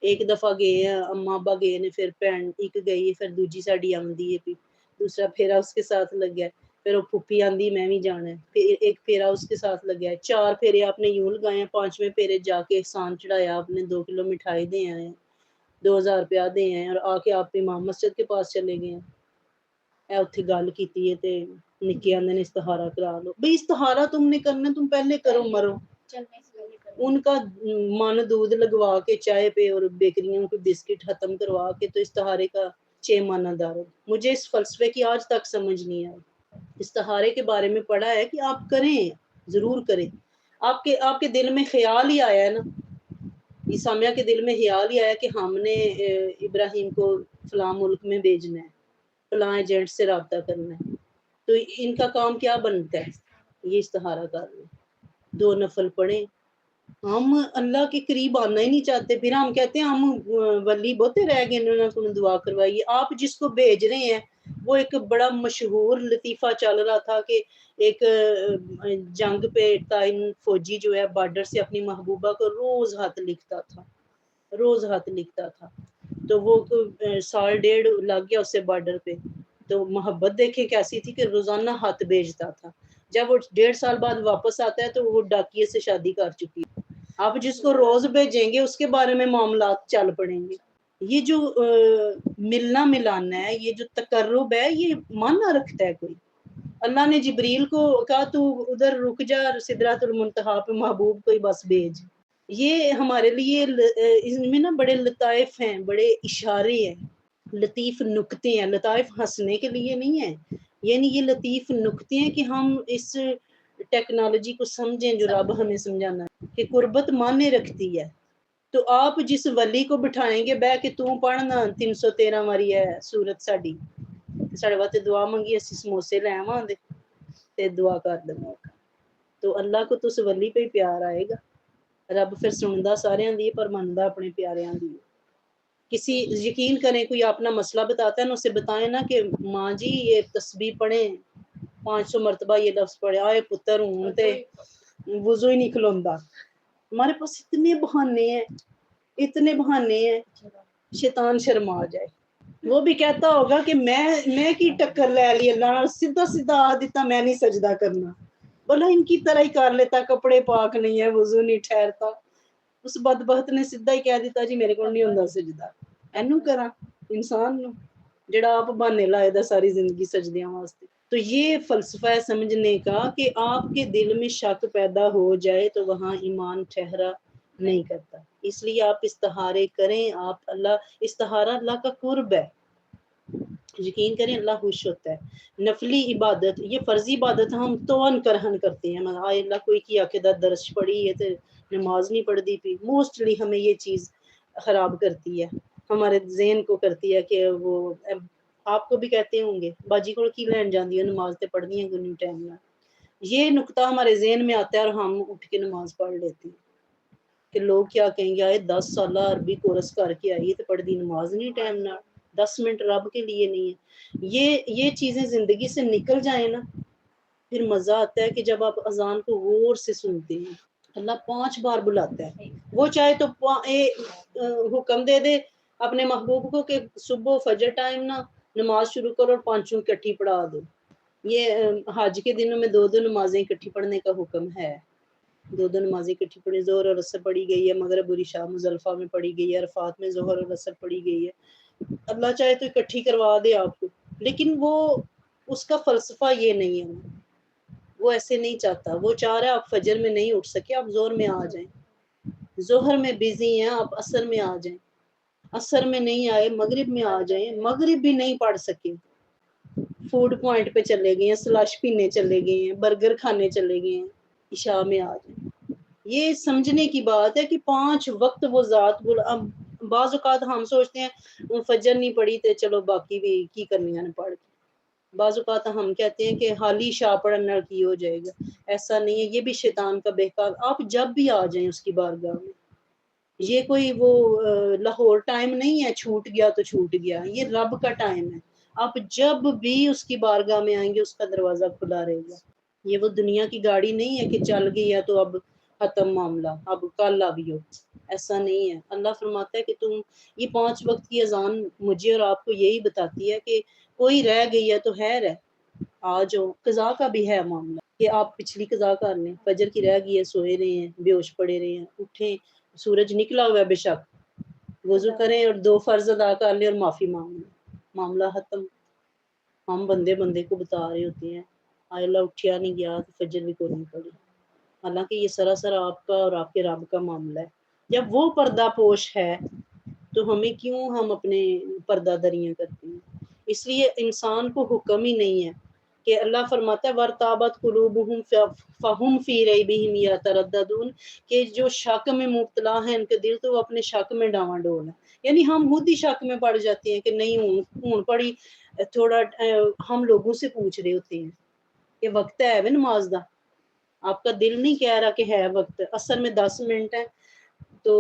ایک دفعہ گئے ہیں اما ابا گئے نے، پھر بہن ایک گئی پھر دوجی ساڈی آندی ہے، پھر دوسرا پھیرا اس کے ساتھ لگ گیا، پھر وہ پھوپھی آندی میں بھی جانا ہے، پھر ایک پھیرا اس کے ساتھ لگ گیا ہے، 4 پھیرے آپ نے یوں لگائے ہیں، 5ویں پھیرے جا کے احسان چڑھایا آپ نے، 2 کلو مٹھائی دے آئے ہیں، 2000 روپیہ دے آئے ہیں، اور آ کے آپ امام مسجد کے پاس چلے گئے ہیں. اے اتھے گل کیتی ہے تے نکے آندے نے استخارہ کرا لو. بھئی استخارہ تم نے کرنا تم پہلے کرو مرو. ان کا من دودھ لگوا کے چائے پہ اور بیکریوں کے بسکٹ ختم کروا کے تو استخارے کا چے مانا دار. مجھے اس فلسفے کی آج تک سمجھ نہیں آئی. استخارے کے بارے میں پڑھا ہے کہ آپ کریں، ضرور کریں. آپ کے دل میں خیال ہی آیا ہے نا، سامیہ کے دل میں خیال ہی آیا کہ ہم نے ابراہیم کو فلاں ملک میں بھیجنا ہے، فلاں ایجنٹ سے رابطہ کرنا ہے، تو ان کا کام کیا بنتا ہے؟ یہ استخارہ کر لیں، 2 نفل پڑھیں. ہم اللہ کے قریب آنا ہی نہیں چاہتے، پھر ہم کہتے ہیں ہم ولی بہتے رہ گئے انہوں نے تمہیں دعا کروائی. آپ جس کو بھیج رہے ہیں وہ ایک بڑا مشہور لطیفہ چل رہا تھا کہ ایک جنگ پہ تعین فوجی جو ہے بارڈر سے اپنی محبوبہ کو روز ہاتھ لکھتا تھا. تو وہ 1.5 سال لگ گیا اسے بارڈر پہ. تو محبت دیکھیں کیسی تھی کہ روزانہ ہاتھ بھیجتا تھا. جب وہ 1.5 سال بعد واپس آتا ہے تو وہ ڈاکیے سے شادی کر چکی ہے. آپ جس کو روز بھیجیں گے اس کے بارے میں معاملات چل پڑیں گے. یہ جو ملنا ملانا ہے، یہ جو تقرب ہے، یہ مانا رکھتا ہے کوئی؟ اللہ نے جبریل کو کہا تو ادھر رک جا سدرۃ المنتہا پہ محبوب کو ہی بس بھیج. یہ ہمارے لیے اس میں نا بڑے لطائف ہیں، بڑے اشارے ہیں، لطیف نکتے ہیں. لطائف ہنسنے کے لیے نہیں ہے، یعنی یہ لطیف نکتے ہیں کہ ہم اس ٹیکنالوجی کو سمجھیں جو رب ہمیں سمجھانا ہے کہ قربت مانے رکھتی ہے. تو آپ جس ولی کو بٹھائیں گے بہ کے تو پڑھنا 313 ماری ہے سورت ساڈی، ساڈے واسطے دعا منگی اسی سموسے لے آواں دے تے دعا کر دیں. تو اللہ کو تو اس ولی پہ ہی پیار آئے گا. رب پھر سندا سارے دی پر مندا اپنے پیاریاں دی. کسی یقین کریں کوئی اپنا مسئلہ بتاتا ہے نا اسے بتائیں نا کہ ماں جی یہ تسبیح پڑھیں 500 مرتبہ یہ لفظ پڑھے، آئے پتر ہوں تے وضو ہی نہیں کھلوندا. ہمارے پاس اتنے بہانے ہیں شیطان شرما جائے. وہ بھی کہتا ہوگا کہ میں کی ٹکر لے لی اللہ نے، سیدھا آ دیتا میں نہیں سجدہ کرنا. بولا ان کی طرح ہی کر لیتا، کپڑے پاک نہیں ہے، وضو نہیں ٹھہرتا. اس بدبخت نے سیدھا ہی کہہ دیتا جی میرے کو نہیں ہوندا سجدہ. اینو کرا انسان نو جڑا آپ بہانے لائے دا ساری زندگی سجدیاں واسطے. تو یہ فلسفہ ہے سمجھنے کا کہ آپ کے دل میں شک پیدا ہو جائے تو وہاں ایمان ٹھہرا نہیں کرتا. اس لیے آپ استخارے کریں. آپ استخارہ اللہ کا قرب ہے. یقین کریں اللہ خوش ہوتا ہے۔ نفلی عبادت، یہ فرضی عبادت ہم توان کرہن کرتے ہیں، مطلب آئے اللہ کوئی کی عقیدت درس پڑھی ہے تو نماز نہیں پڑھ دی پی، موسٹلی ہمیں یہ چیز خراب کرتی ہے، ہمارے ذہن کو کرتی ہے کہ وہ آپ کو بھی کہتے ہوں گے باجی کو کی لین جاندی ہے نماز تے پڑھنی ہے گنی ٹائم نہ، یہ نقطہ ہمارے ذہن میں آتا ہے اور ہم اٹھ کے نماز پڑھ لیتے ہیں کہ لوگ کیا کہیں گے، آئے 10 سالہ عربی کورس کر کے آئی تو پڑھ دی نماز نہیں ٹائم نہ، 10 منٹ رب کے لیے نہیں ہے۔ یہ چیزیں زندگی سے نکل جائیں نا، پھر مزہ آتا ہے کہ جب آپ اذان کو غور سے سنتے ہیں، اللہ 5 بار بلاتا ہے، وہ چاہے تو حکم دے دے اپنے محبوب کو کہ صبح فجر ٹائم نہ نماز شروع کرو اور 5 اکٹھی پڑھا دو۔ یہ حج کے دنوں میں 2 نمازیں اکٹھی پڑھنے کا حکم ہے، 2 نمازیں اکٹھی پڑھی، ظہر اور عصر پڑھی گئی ہے، مغرب اور عشاء مزدلفہ میں پڑھی گئی ہے، عرفات میں ظہر اور عصر پڑھی گئی ہے، اللہ چاہے تو اکٹھی کروا دے آپ کو، لیکن وہ اس کا فلسفہ یہ نہیں ہے، وہ ایسے نہیں چاہتا، وہ چاہ رہا ہے آپ فجر میں نہیں اٹھ سکے آپ ظہر میں آ جائیں، ظہر میں بزی ہیں آپ عصر میں آ جائیں، عصر میں نہیں آئے مغرب میں آ جائیں، مغرب بھی نہیں پڑھ سکے فوڈ پوائنٹ پہ چلے گئے ہیں، سلاش پینے چلے گئے ہیں، برگر کھانے چلے گئے ہیں، عشاء میں آ جائیں۔ یہ سمجھنے کی بات ہے کہ 5 وقت وہ ذات اب بعض اوقات ہم سوچتے ہیں فجر نہیں پڑھی تو چلو باقی بھی کی کرنی ہے پڑھ کے، بعض اوقات ہم کہتے ہیں کہ حالی شاہ پڑھنا کی ہو جائے گا، ایسا نہیں ہے، یہ بھی شیطان کا بہکار، آپ جب بھی آ جائیں اس کی بارگاہ میں، یہ کوئی وہ لاہور ٹائم نہیں ہے چھوٹ گیا تو چھوٹ گیا، یہ رب کا ٹائم ہے، آپ جب بھی اس کی بارگاہ میں آئیں گے اس کا دروازہ کھلا رہے گا، یہ وہ دنیا کی گاڑی نہیں ہے کہ چل گئی ہے تو اب ختم معاملہ اب کل آبیو، ایسا نہیں ہے۔ اللہ فرماتا ہے کہ تم یہ 5 وقت کی اذان مجھے اور آپ کو یہی بتاتی ہے کہ کوئی رہ گئی ہے تو ہے رہ آ جاؤ، قضا کا بھی ہے معاملہ کہ آپ پچھلی قضا کر لیں، فجر کی رہ گئی ہے سوئے رہے ہیں بے ہوش پڑے رہے ہیں، اٹھیں سورج نکلا ہوا ہے بے شک، وضو کریں اور 2 فرض ادا کر لیں اور معافی مانگ لیں، معاملہ ختم۔ ہم بندے کو بتا رہے ہوتے ہیں آئے اللہ اٹھیا نہیں گیا تو فجر بھی کوئی نہیں پڑی، حالانکہ یہ سراسر آپ کا اور آپ کے رب کا معاملہ ہے، جب وہ پردہ پوش ہے تو ہمیں کیوں ہم اپنے پردہ دریاں کرتے ہیں، اس لیے انسان کو حکم ہی نہیں ہے کہ اللہ فرماتا ہے وَارْتَابَتْ قُلُوبُهُمْ فَهُمْ فِي رَيْبِهِمْ يَتَرَدَّدُونَ کہ جو شک میں مبتلا ہیں ان کے دل تو وہ اپنے شک میں ڈاواں ڈول ہے، یعنی ہم خود ہی شک میں پڑ جاتے ہیں کہ نہیں ہون پڑی تھوڑا ہم لوگوں سے پوچھ رہے ہوتے ہیں کہ وقت ہے نماز دا، آپ کا دل نہیں کہہ رہا کہ ہے وقت، اصل میں 10 منٹ ہے تو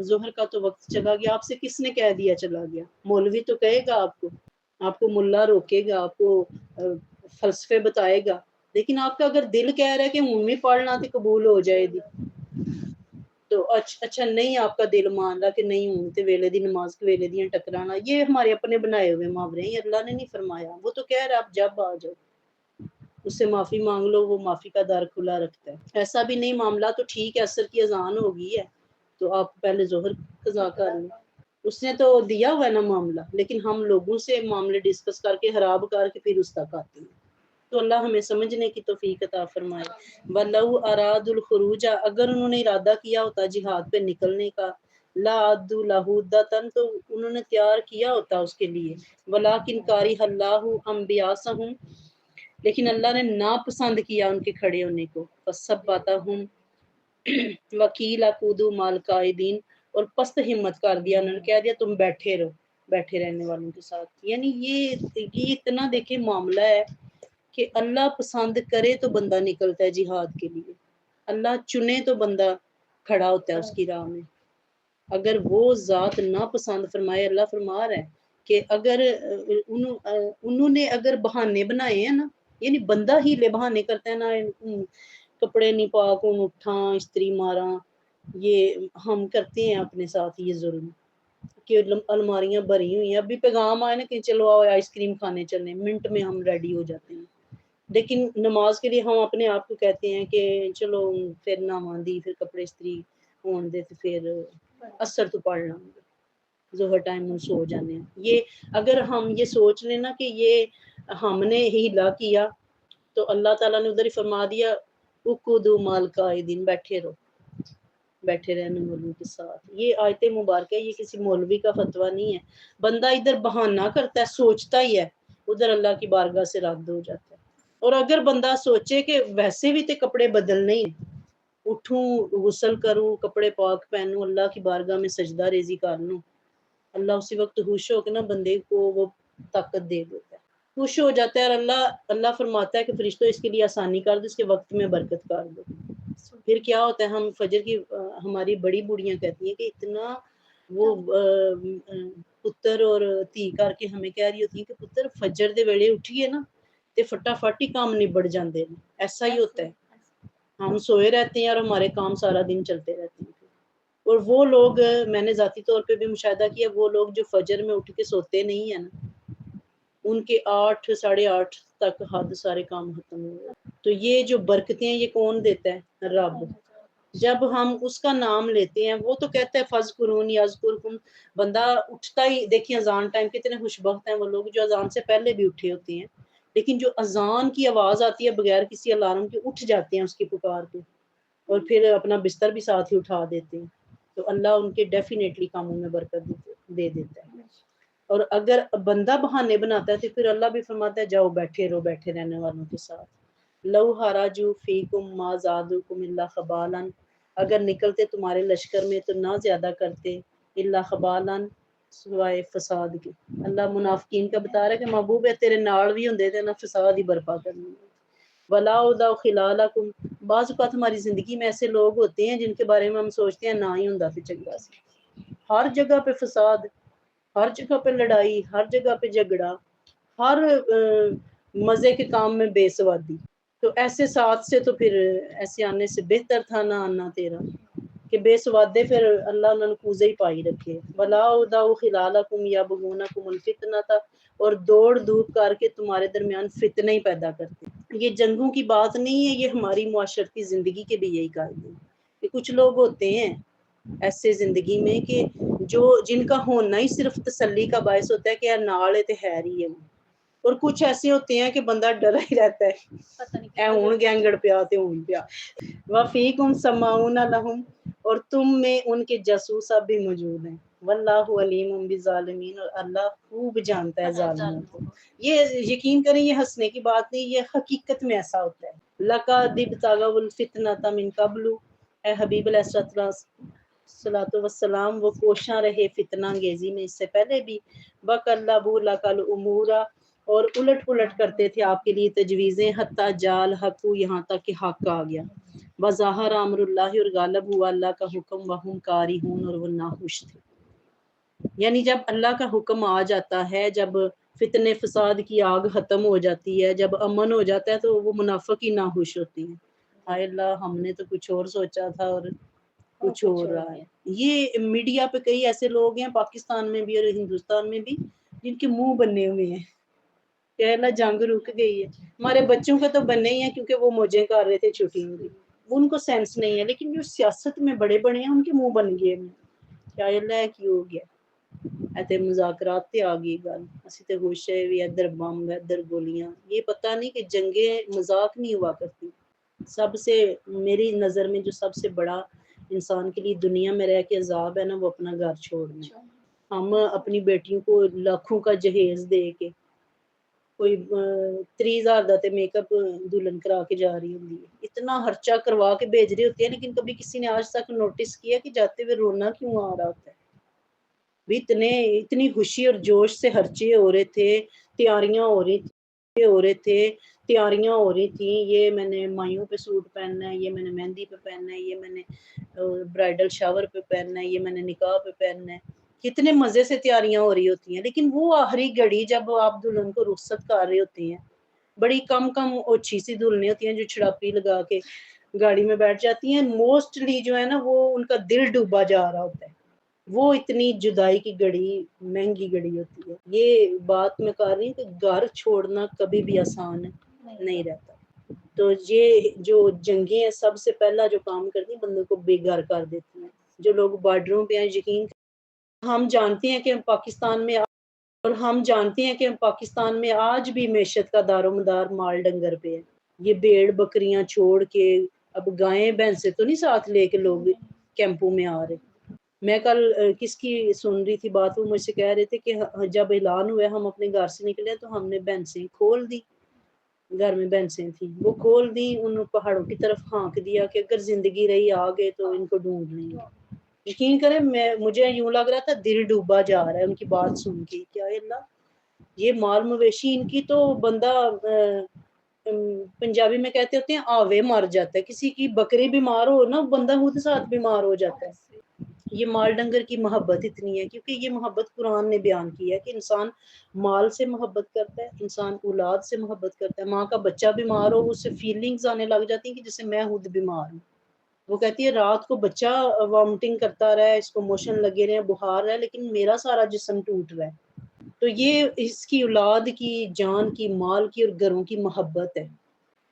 ظہر کا تو وقت چلا گیا، آپ سے کس نے کہہ دیا چلا گیا، مولوی تو کہے گا آپ کو ملا روکے گا، آپ کو فلسفے بتائے گا، لیکن آپ کا اگر دل کہہ رہا ہے کہ میں پڑھنا تو قبول ہو جائے گی تو اچھا نہیں آپ کا دل مان رہا کہ نہیں ہوں تے ویلے دی نماز کے ویلے دیاں ٹکرانا، یہ ہمارے اپنے بنائے ہوئے محاورے ہیں، اللہ نے نہیں فرمایا، وہ تو کہہ رہا آپ جب آ جاؤ اس سے معافی مانگ لو، وہ معافی کا در کھلا رکھتا ہے، ایسا بھی نہیں معاملہ تو ٹھیک ہے عصر کی اذان ہو گئی ہے تو آپ پہلے ظہر قضا کر لیں، اس نے تو دیا ہوا ہے نا معاملہ، لیکن ہم لوگوں سے معاملے ڈسکس کر کے خراب کر کے پھر اس تک آتے ہیں، تو اللہ ہمیں سمجھنے کی توفیق عطا فرمائے۔ وَلَوْ أَرَادُوا الْخُرُوجَ اگر انہوں نے ارادہ کیا ہوتا جہاد پہ نکلنے کا، لَأَعَدُّوا لَهُ عُدَّةً تو انہوں نے تیار کیا ہوتا اس کے لیے، وَلَٰكِنْ كَرِهَ اللَّهُ أَنْبِيَاسَهُمْ لیکن اللہ نے ناپسند کیا ان کے کھڑے ہونے کو، فَثَبَّتَهُمْ وکیل اقودو مال قائدین اور پست ہمت کر دیا، انہوں نے کہہ دیا تم بیٹھے رہو، بیٹھے رہنے والوں کے ساتھ، یعنی یہ اتنا دیکھیں معاملہ ہے کہ اللہ پسند کرے تو بندہ نکلتا ہے جہاد کے لیے، اللہ چنے تو بندہ کھڑا ہوتا ہے اس کی راہ میں، اگر وہ ذات نہ پسند فرمائے، اللہ فرما رہا ہے کہ اگر انہوں نے اگر بہانے بنائے ہیں نا، یعنی بندہ ہی لے بہانے کرتا ہے نا، کپڑے نہیں پاک ہوں اٹھاں استری ماراں، یہ ہم کرتے ہیں اپنے ساتھ یہ ظلم کہ الماریاں بھری ہوئی ہیں، ابھی پیغام آئے نا کہ چلو آؤ آئس کریم کھانے چلیں، منٹ میں ہم ریڈی ہو جاتے ہیں، لیکن نماز کے لیے ہم اپنے آپ کو کہتے ہیں کہ چلو پھر نہواں دی پھر کپڑے استری ہون دے تو پھر اثر تو پڑھ لوں گے ظہر ٹائم ہم سو جانے ہیں، یہ اگر ہم یہ سوچ لیں نا کہ یہ ہم نے ہیلا کیا تو اللہ تعالیٰ نے ادھر ہی فرما دیا اقعدوا مع القاعدین بیٹھے رہو، بیٹھے رہنے والوں کے ساتھ، یہ آیت مبارکہ یہ کسی مولوی کا فتویٰ نہیں ہے، بندہ ادھر بہانہ کرتا ہے سوچتا ہی ہے ادھر اللہ کی بارگاہ سے رد ہو جاتا ہے۔ اور اگر بندہ سوچے کہ ویسے بھی تے کپڑے بدلنے ہی، اٹھوں غسل کروں کپڑے پاک پہنوں اللہ کی بارگاہ میں سجدہ ریزی کر لوں، اللہ اسی وقت خوش ہو کے نا بندے کو وہ طاقت دے دیتا ہے، خوش ہو جاتا ہے، اور اللہ فرماتا ہے کہ فرشتوں اس کے لیے آسانی کر دو، اس کے وقت میں برکت کر دو۔ پھر کیا ہوتا ہے، ہم فجر کی ہماری بڑی بوڑیاں کہتی ہیں کہ اتنا وہ پتر اور تھی کر کے ہمیں کہہ رہی ہوتی ہیں کہ پتر فجر دے ویلے اٹھیے نا تے فٹافٹ ہی کام نبڑ جاندے ہیں، ایسا ہی ہوتا ہے، ہم سوئے رہتے ہیں اور ہمارے کام سارا دن چلتے رہتے ہیں۔ اور وہ لوگ میں نے ذاتی طور پہ بھی مشاہدہ کیا، وہ لوگ جو فجر میں اٹھ کے سوتے نہیں ہیں نا، ان کے 8 ساڑھے 8 تک حد سارے کام ختم ہو گئے۔ تو یہ جو برکتیں ہیں یہ کون دیتا ہے؟ رب۔ جب ہم اس کا نام لیتے ہیں، وہ تو کہتا ہے فذکرون یذکرکم، بندہ اٹھتا ہی، دیکھیں اذان ٹائم کتنے خوش بخت ہیں وہ لوگ جو اذان سے پہلے بھی اٹھے ہوتے ہیں، لیکن جو اذان کی آواز آتی ہے بغیر کسی الارم کے اٹھ جاتے ہیں اس کی پکار پہ، اور پھر اپنا بستر بھی ساتھ ہی اٹھا دیتے ہیں، تو اللہ ان کے ڈیفینیٹلی کاموں میں برکت دے دیتا ہے۔ اور اگر بندہ بہانے بناتا ہے تو پھر اللہ بھی فرماتا ہے جاؤ بیٹھے رہو بیٹھے رہنے والوں کے ساتھ، لو حراجو فیکم ما زادوکم الا خبالا، اگر نکلتے تمہارے لشکر میں تو نہ زیادہ کرتے، الا خبالا، سوائے فساد کے۔ اللہ منافقین کا بتا رہا ہے کہ محبوب ہے تیرے نال بھی ہوندے تھے نہ فساد ہی برپا کرنے۔ ولا اودع خلالکم، بعض اوقات ہماری زندگی میں ایسے لوگ ہوتے ہیں جن کے بارے میں ہم سوچتے ہیں نہ ہی ہوندا پہ چنگا سی، ہر جگہ پہ فساد، ہر جگہ پہ لڑائی، ہر جگہ پہ جھگڑا، ہر مزے کے کام میں بے سوادی، تو ایسے ساتھ سے تو پھر ایسے آنے سے بہتر تھا نہ آنا تیرا، کہ بے سوادے پھر اللہ انہوں نے کوزے ہی پائی رکھے۔ ولا اودع خلالکم یبغونکم الفتنۃ، اور دوڑ دھوپ کر کے تمہارے درمیان فتنے ہی پیدا کرتے۔ یہ جنگوں کی بات نہیں ہے، یہ ہماری معاشرتی زندگی کے بھی یہی قاعدے ہیں کہ کچھ لوگ ہوتے ہیں ایسے زندگی میں کہ جن کا ہونا ہی صرف تسلی کا باعث ہوتا ہے کہ یار نال ہے تے خیر ہی ہے، اور کچھ ایسے ہوتے ہیں کہ بندہ ڈرا ہی رہتا ہے اے ہون گینگڑ پیا تے ہون پیا۔ وفیکم سماعون لہم، اور تم میں ان کے جاسوس اب بھی موجود ہیں، واللہ علیم بالظالمین، اور اللہ خوب جانتا ہے ظالموں کو۔ یہ یقین کریں یہ ہنسنے کی بات نہیں، یہ حقیقت میں ایسا ہوتا ہے۔ لقد ابتغوا الفتنۃ من قبل، اے حبیب علیہ الصلوۃ والسلام، وہ کوشاں رہے فتنہ انگیزی میں اس سے پہلے بھی، وقلبوا لک الامور، اور الٹ پلٹ کرتے تھے آپ کے لیے تجویزیں، حتی جال حق، یہاں تک کہ حق آ گیا، وظاہر امر اللہ، اور غالب ہوا اللہ کا حکم، وہم کارہون، اور وہ ناخوش تھے۔ یعنی جب اللہ کا حکم آ جاتا ہے، جب فتنے فساد کی آگ ختم ہو جاتی ہے، جب امن ہو جاتا ہے، تو وہ منافق ہی ناخوش ہوتی ہیں، ہائے اللہ ہم نے تو کچھ اور سوچا تھا اور کچھ ہو رہا ہے۔ یہ میڈیا پہ کئی ایسے لوگ ہیں پاکستان میں بھی اور ہندوستان میں بھی جن کے منہ بنے ہوئے ہیں کہ اللہ جنگ رک گئی ہے، ہمارے بچوں کے تو بنے ہی ہیں کیونکہ وہ موجیں کر رہے تھے چھٹیوں کی، ان کو سینس نہیں ہے، لیکن جو سیاست میں بڑے بڑے ہیں ان کے منہ بن گئے ہیں، کیا اللہ کی ہو گیا ایتے مذاکرات تے آ گئی گل، اسی تے خوش ہے بھی ادھر بم ادھر گولیاں، یہ پتہ نہیں کہ جنگیں مذاق نہیں ہوا کرتی۔ سب سے میری نظر میں جو سب سے بڑا انسان کے لیے دنیا میں رہ کے عذاب ہے نا، وہ اپنا گھر چھوڑنا۔ ہم اپنی بیٹیوں کو لاکھوں کا جہیز دے کے، کوئی 30,000 دا تے میک اپ دلہن کرا کے جا رہی ہوتی ہے، اتنا خرچہ کروا کے بھیج رہے ہوتے ہیں، لیکن کبھی کسی نے آج تک نوٹس کیا کہ جاتے ہوئے رونا کیوں آ رہا ہوتا ہے؟ بھی اتنی خوشی اور جوش سے خرچے ہو رہے تھے، تیاریاں ہو رہے تھے، تیاریاں ہو رہی تھیں، یہ میں نے مائیوں پہ سوٹ پہننا ہے، یہ میں نے مہندی پہ پہننا ہے، یہ میں نے برائڈل شاور پہ پہننا ہے، یہ میں نے نکاح پہ پہننا ہے، کتنے مزے سے تیاریاں ہو رہی ہوتی ہیں، لیکن وہ آخری گھڑی جب آپ دلہن کو رخصت کر رہے ہوتے ہیں، بڑی کم اوچھی سی دلہنیں ہوتی ہیں جو چھڑاپی لگا کے گاڑی میں بیٹھ جاتی ہیں، موسٹلی جو ہے نا وہ ان کا دل ڈوبا جا رہا ہوتا ہے، وہ اتنی جدائی کی گھڑی مہنگی گھڑی ہوتی ہے۔ یہ بات میں کہہ رہی ہوں کہ گھر چھوڑنا کبھی بھی آسان نہیں رہتا، تو یہ جو جنگیں ہیں سب سے پہلا جو کام کرتی ہیں بندوں کو بے گھر کر دیتی ہیں۔ جو لوگ بارڈروں پہ ہیں یقین ہم جانتے ہیں کہ پاکستان میں آج بھی معیشت کا دار و مدار مال ڈنگر پہ ہے، یہ بھیڑ بکریاں چھوڑ کے اب گائیں بھینسیں تو نہیں ساتھ لے کے لوگ کیمپوں میں آ رہے، میں کل کس کی سن رہی تھی بات، وہ مجھ سے کہہ رہے تھے کہ جب اعلان ہوا ہم اپنے گھر سے نکلے تو ہم نے بینسیں کھول دی، گھر میں بینسیں تھیں وہ کھول دی، ان پہاڑوں کی طرف ہانک دیا کہ اگر زندگی رہی آگے تو ان کو ڈھونڈ لیں گے۔ یقین کریں مجھے یوں لگ رہا تھا دل ڈوبا جا رہا ہے ان کی بات سن کے، کیا اللہ یہ مال مویشی ان کی تو بندہ پنجابی میں کہتے ہوتے ہیں آوے مر جاتا ہے، کسی کی بکری بیمار ہو نا بندہ خود ساتھ بیمار ہو جاتا ہے۔ یہ مال ڈنگر کی محبت اتنی ہے، کیونکہ یہ محبت قرآن نے بیان کی ہے کہ انسان مال سے محبت کرتا ہے، انسان اولاد سے محبت کرتا ہے۔ ماں کا بچہ بیمار ہو اس سے فیلنگز آنے لگ جاتی ہیں کہ جیسے میں خود بیمار ہوں۔ وہ کہتی ہے رات کو بچہ وامٹنگ کرتا رہا ہے، اس کو موشن لگے رہے ہیں، بخار ہے، لیکن میرا سارا جسم ٹوٹ رہا ہے۔ تو یہ اس کی اولاد کی، جان کی، مال کی اور گھروں کی محبت ہے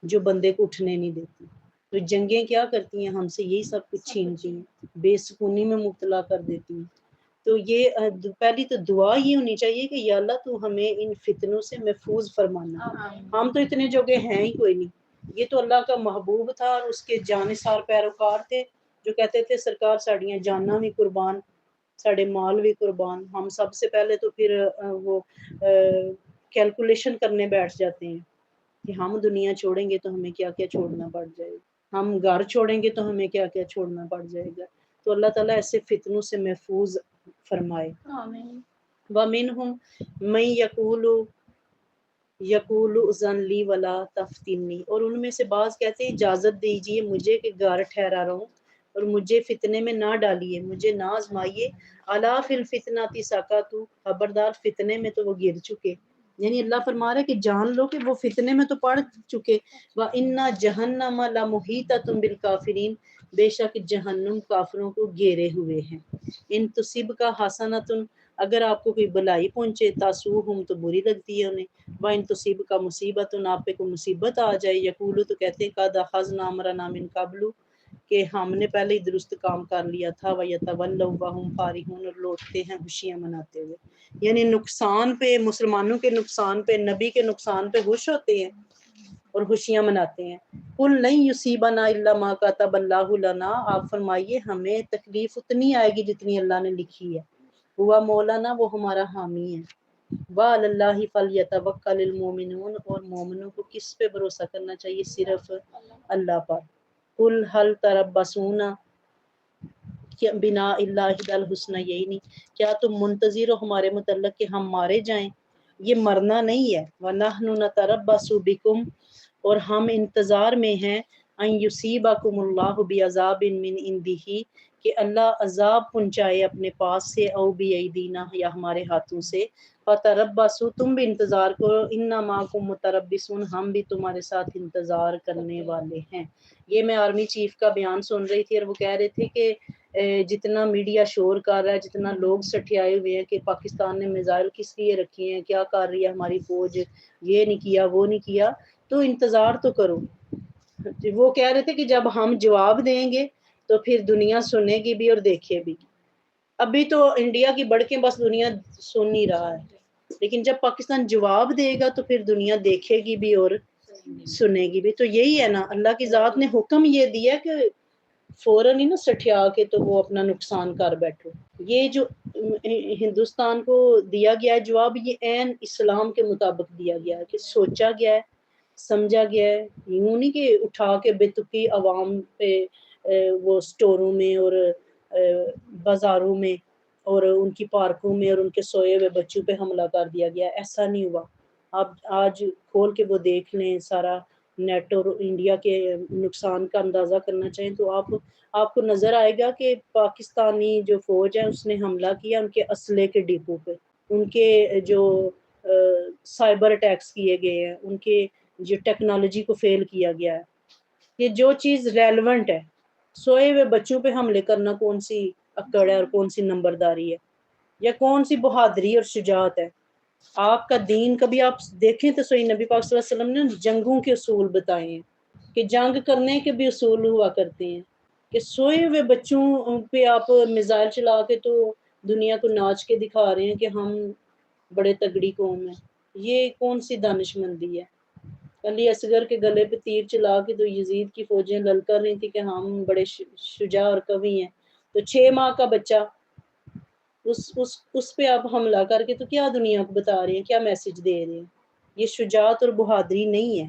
جو بندے کو اٹھنے نہیں دیتی۔ تو جنگیں کیا کرتی ہیں، ہم سے یہی سب کچھ چھینتی ہیں، بے سکونی میں مبتلا کر دیتی ہیں۔ تو یہ پہلی تو دعا یہ ہونی چاہیے کہ یا اللہ تو ہمیں ان فتنوں سے محفوظ فرمانا۔ ہم تو اتنے جوگے ہیں ہی کوئی نہیں، یہ تو اللہ کا محبوب تھا اور اس کے جانثار پیروکار تھے جو کہتے تھے سرکار ساڑیاں جاناں بھی قربان، ساڑے مال بھی قربان۔ ہم سب سے پہلے تو پھر وہ کیلکولیشن کرنے بیٹھ جاتے ہیں کہ ہم دنیا چھوڑیں گے تو ہمیں کیا کیا چھوڑنا پڑ جائے گا، ہم گھر چھوڑیں گے تو ہمیں کیا کیا چھوڑنا پڑ جائے گا۔ تو اللہ تعالیٰ ایسے فتنوں سے محفوظ فرمائے۔ آمین۔ وَمِنْهُمْ مَن یقول اذن لی ولا تفتنی، اور ان میں سے بعض کہتے ہیں اجازت دیجیے مجھے کہ گھر ٹھہرا رہوں اور مجھے فتنے میں نہ ڈالیے، مجھے نہ آزمائیے۔ الا فی الفتنۃ سقطوا، خبردار فتنے میں تو وہ گر چکے، یعنی اللہ فرما رہا ہے کہ جان لو کہ وہ فتنے میں تو پڑ چکے۔ وَإِنَّ جَهَنَّمَ لَمُحِيطَةٌ بِالْكَافِرِينَ، بے شک جہنم کافروں کو گھیرے ہوئے ہیں۔ ان تصیب کا حسنۃ، اگر آپ کو کوئی بلائی پہنچے، تاسوہم تو بری لگتی ہے انہیں، وَإِن تصیب کا مصیبت، آپ پہ کوئی مصیبت آ جائے، یقولو تو کہتے ہیں قد اخذنا امرنا من قبل، کہ ہم نے پہلے ہی درست کام کر لیا تھا، وَيَتَوَلَّوْا وَهُمْ فَرِحُونَ، اور لوٹتے ہیں خوشیاں مناتے ہوئے۔ یعنی نقصان پہ، مسلمانوں کے نقصان پہ، نبی کے نقصان پہ خوش ہوتے ہیں اور خوشیاں مناتے ہیں۔ قُلْ لَن يُصِيبَنَا إِلَّا مَا كَتَبَ اللَّهُ لَنَا، آپ فرمائیے ہمیں تکلیف اتنی آئے گی جتنی اللہ نے لکھی ہے، ہوا مولانا، وہ ہمارا حامی ہے۔ وَعَلَى اللَّهِ فَلْيَتَوَكَّلِ الْمُؤْمِنُونَ، اور مومنوں کو کس پہ بھروسہ کرنا چاہیے؟ صرف اللہ پر۔ قُلْ هَلْ تَرَبَّصُونَ بِنَا إِلَّا إِحْدَى الْحُسْنَيَيْنِ، کیا تم منتظر ہو ہمارے متعلق کہ ہم مارے جائیں؟ یہ مرنا نہیں ہے۔ وَنَحْنُ نَتَرَبَّصُ بِكُمْ، اور ہم انتظار میں ہیں، ان یصیبکم اللہ بعذاب من عنده، کہ اللہ عذاب پہنچائے اپنے پاس سے، او بایدینا، یا ہمارے ہاتھوں سے۔ فتربصوا، تم بھی انتظار کرو، انا معکم متربصون، ہم بھی تمہارے ساتھ انتظار کرنے والے ہیں۔ یہ میں آرمی چیف کا بیان سن رہی تھی اور وہ کہہ رہے تھے کہ جتنا میڈیا شور کر رہا ہے، جتنا لوگ سٹھیائے ہوئے ہیں کہ پاکستان نے میزائل کس لیے رکھی ہیں، کیا کر رہی ہے ہماری فوج، یہ نہیں کیا وہ نہیں کیا، تو انتظار تو کرو۔ وہ کہہ رہے تھے کہ جب ہم جواب دیں گے تو پھر دنیا سنے گی بھی اور دیکھے بھی۔ ابھی تو انڈیا کی بڑکیں بس دنیا سن نہیں رہا ہے، لیکن جب پاکستان جواب دے گا تو پھر دنیا دیکھے گی بھی اور سنے گی بھی۔ تو یہی ہے نا، اللہ کی ذات نے حکم یہ دیا کہ فوراً ہی نا سٹھیا کے تو وہ اپنا نقصان کر بیٹھو۔ یہ جو ہندوستان کو دیا گیا ہے جواب، یہ عین اسلام کے مطابق دیا گیا ہے کہ سوچا گیا ہے، سمجھا گیا ہے، یوں نہیں کہ اٹھا کے بے تکی عوام پہ وہ سٹوروں میں اور بازاروں میں اور ان کی پارکوں میں اور ان کے سوئے ہوئے بچوں پہ حملہ کر دیا گیا، ایسا نہیں ہوا۔ آپ آج کھول کے وہ دیکھ لیں سارا نیٹ اور انڈیا کے نقصان کا اندازہ کرنا چاہیں تو آپ کو نظر آئے گا کہ پاکستانی جو فوج ہے اس نے حملہ کیا ان کے اسلحے کے ڈپو پہ، ان کے جو سائبر اٹیکس کیے گئے ہیں، ان کے جو ٹیکنالوجی کو فیل کیا گیا ہے۔ یہ جو چیز ریلیونٹ ہے، سوئے ہوئے بچوں پہ حملے کرنا کون سی اکڑ ہے اور کون سی نمبرداری ہے یا کون سی بہادری اور شجاعت ہے؟ آپ کا دین کبھی آپ دیکھیں تو صحیح، نبی پاک صلی اللہ علیہ وسلم نے جنگوں کے اصول بتائے ہیں کہ جنگ کرنے کے بھی اصول ہوا کرتے ہیں، کہ سوئے ہوئے بچوں پہ آپ میزائل چلا کے تو دنیا کو ناچ کے دکھا رہے ہیں کہ ہم بڑے تگڑی قوم ہیں۔ یہ کون سی دانش مندی ہے؟ علی اصغر کے گلے پہ تیر چلا کے تو یزید کی فوجیں للکار رہی تھی کہ ہم بڑے شجاع اور قوی ہیں۔ تو 6 ماہ کا بچہ اس پہ آپ حملہ کر کے تو کیا دنیا کو بتا رہے ہیں، کیا میسج دے رہے ہیں؟ یہ شجاعت اور بہادری نہیں ہے۔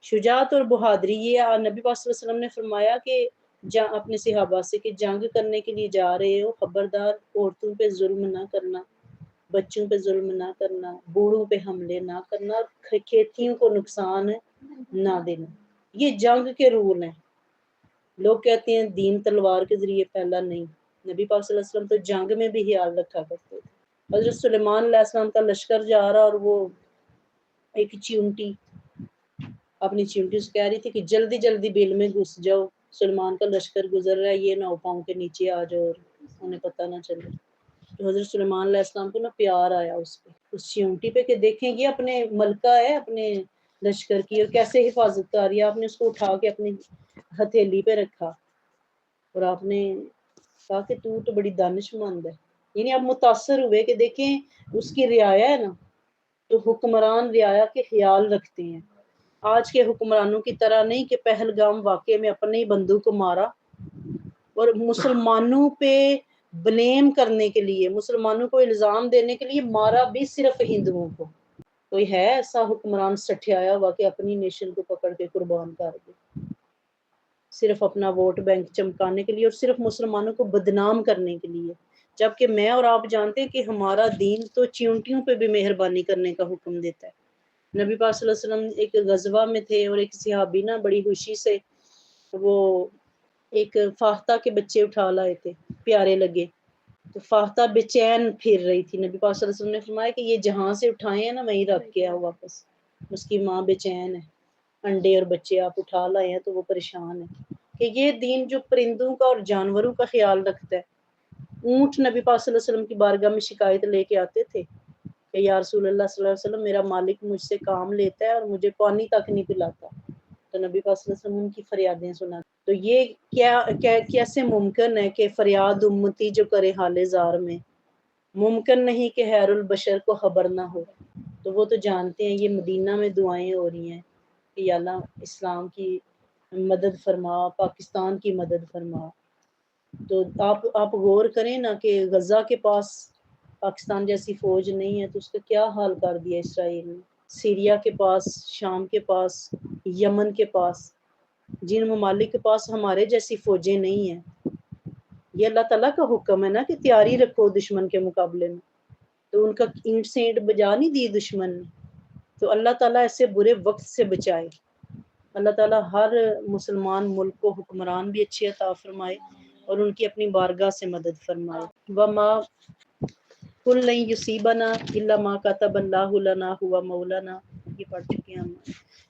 شجاعت اور بہادری یہ نبی پاک صلی اللہ علیہ وسلم نے فرمایا کہ اپنے صحابہ سے کہ جنگ کرنے کے لیے جا رہے ہو، خبردار عورتوں پہ ظلم نہ کرنا، بچوں پہ ظلم نہ کرنا، بوڑھوں پہ حملے نہ کرنا، کھیتیوں کو نقصان نہ دینا۔ یہ جنگ کے رول ہیں۔ لوگ کہتے ہیں دین تلوار کے ذریعے پھیلا، نہیں، نبی پاک صلی اللہ علیہ وسلم تو جنگ میں بھی خیال رکھا کرتے تھے۔ حضرت سلیمان علیہ السلام کا لشکر جا رہا اور وہ ایک چیونٹی اپنی چیونٹی سے کہہ رہی تھی کہ جلدی جلدی بل میں گھس جاؤ، سلمان کا لشکر گزر رہا ہے، یہ نہ پاؤں کے نیچے آ جاؤ اور انہیں پتہ نہ چلے۔ تو حضرت سلیمان علیہ السلام کو نا پیار آیا اس پہ، اس چیونٹی پہ، کہ دیکھیں یہ اپنے ملکہ ہے اپنے لشکر کی، اور کیسے حفاظت کر رہی ہے۔ آپ نے اس کو اٹھا کے اپنی ہتھیلی پہ رکھا اور آپ نے کہا کہ تو بڑی دانش مند ہے۔ یعنی آپ متاثر ہوئے کہ دیکھیں اس کی رعایا ہے نا، تو حکمران رعایا کے خیال رکھتے ہیں۔ آج کے حکمرانوں کی طرح نہیں کہ پہلگام واقعے میں اپنے ہی بندوں کو مارا اور مسلمانوں پہ بلیم کرنے کے لیے، مسلمانوں کو الزام دینے کے لیے مارا بھی صرف ہندوؤں کو۔ کوئی ہے ایسا حکمران سٹھیایا ہوا کہ اپنی نیشن کو پکڑ کے قربان کر دے، صرف اپنا ووٹ بینک چمکانے کے لیے اور صرف مسلمانوں کو بدنام کرنے کے لیے؟ جبکہ میں اور آپ جانتے ہیں کہ ہمارا دین تو چیونٹیوں پہ بھی مہربانی کرنے کا حکم دیتا ہے۔ نبی پاک صلی اللہ علیہ وسلم ایک غزوہ میں تھے اور ایک صحابی نا بڑی خوشی سے وہ ایک فاختہ کے بچے اٹھا لائے تھے، پیارے لگے، تو فاختہ بے چین پھر رہی تھی۔ نبی پاک صلی اللہ علیہ وسلم نے فرمایا کہ یہ جہاں سے اٹھائے ہیں نا وہیں رکھ کے آؤ واپس، اس کی ماں بے چین ہے، انڈے اور بچے آپ اٹھا لائے ہیں تو وہ پریشان ہے۔ کہ یہ دین جو پرندوں کا اور جانوروں کا خیال رکھتا ہے۔ اونٹ نبی پاک صلی اللہ علیہ وسلم کی بارگاہ میں شکایت لے کے آتے تھے کہ یا رسول اللہ صلی اللہ علیہ وسلم، میرا مالک مجھ سے کام لیتا ہے اور مجھے پانی تک نہیں پلاتا۔ تو نبی پاک صلی اللہ علیہ وسلم ان کی فریادیں سنا۔ تو یہ کیسے ممکن ہے کہ فریاد امتی جو کرے حال زار میں، ممکن نہیں کہ خیر البشر کو خبر نہ ہو۔ تو وہ تو جانتے ہیں۔ یہ مدینہ میں دعائیں ہو رہی ہیں کہ یا اللہ اسلام کی مدد فرما، پاکستان کی مدد فرما۔ تو آپ غور کریں نا کہ غزہ کے پاس پاکستان جیسی فوج نہیں ہے تو اس کا کیا حال کر دیا اسرائیل نے۔ سیریا کے پاس، شام کے پاس، یمن کے پاس، جن ممالک کے پاس ہمارے جیسی فوجیں نہیں ہیں، یہ اللہ تعالیٰ کا حکم ہے نا کہ تیاری رکھو دشمن کے مقابلے میں۔ تو ان کا اینٹ سے اینٹ بجا نہیں دی دشمن نے۔ تو اللہ تعالیٰ ایسے برے وقت سے بچائے۔ اللہ تعالیٰ ہر مسلمان ملک کو حکمران بھی اچھے عطا فرمائے اور ان کی اپنی بارگاہ سے مدد فرمائے۔ وما قل لن یصیبنا الا ما كتب اللہ لنا هو مولانا، یہ پڑھ چکے ہیں ہم۔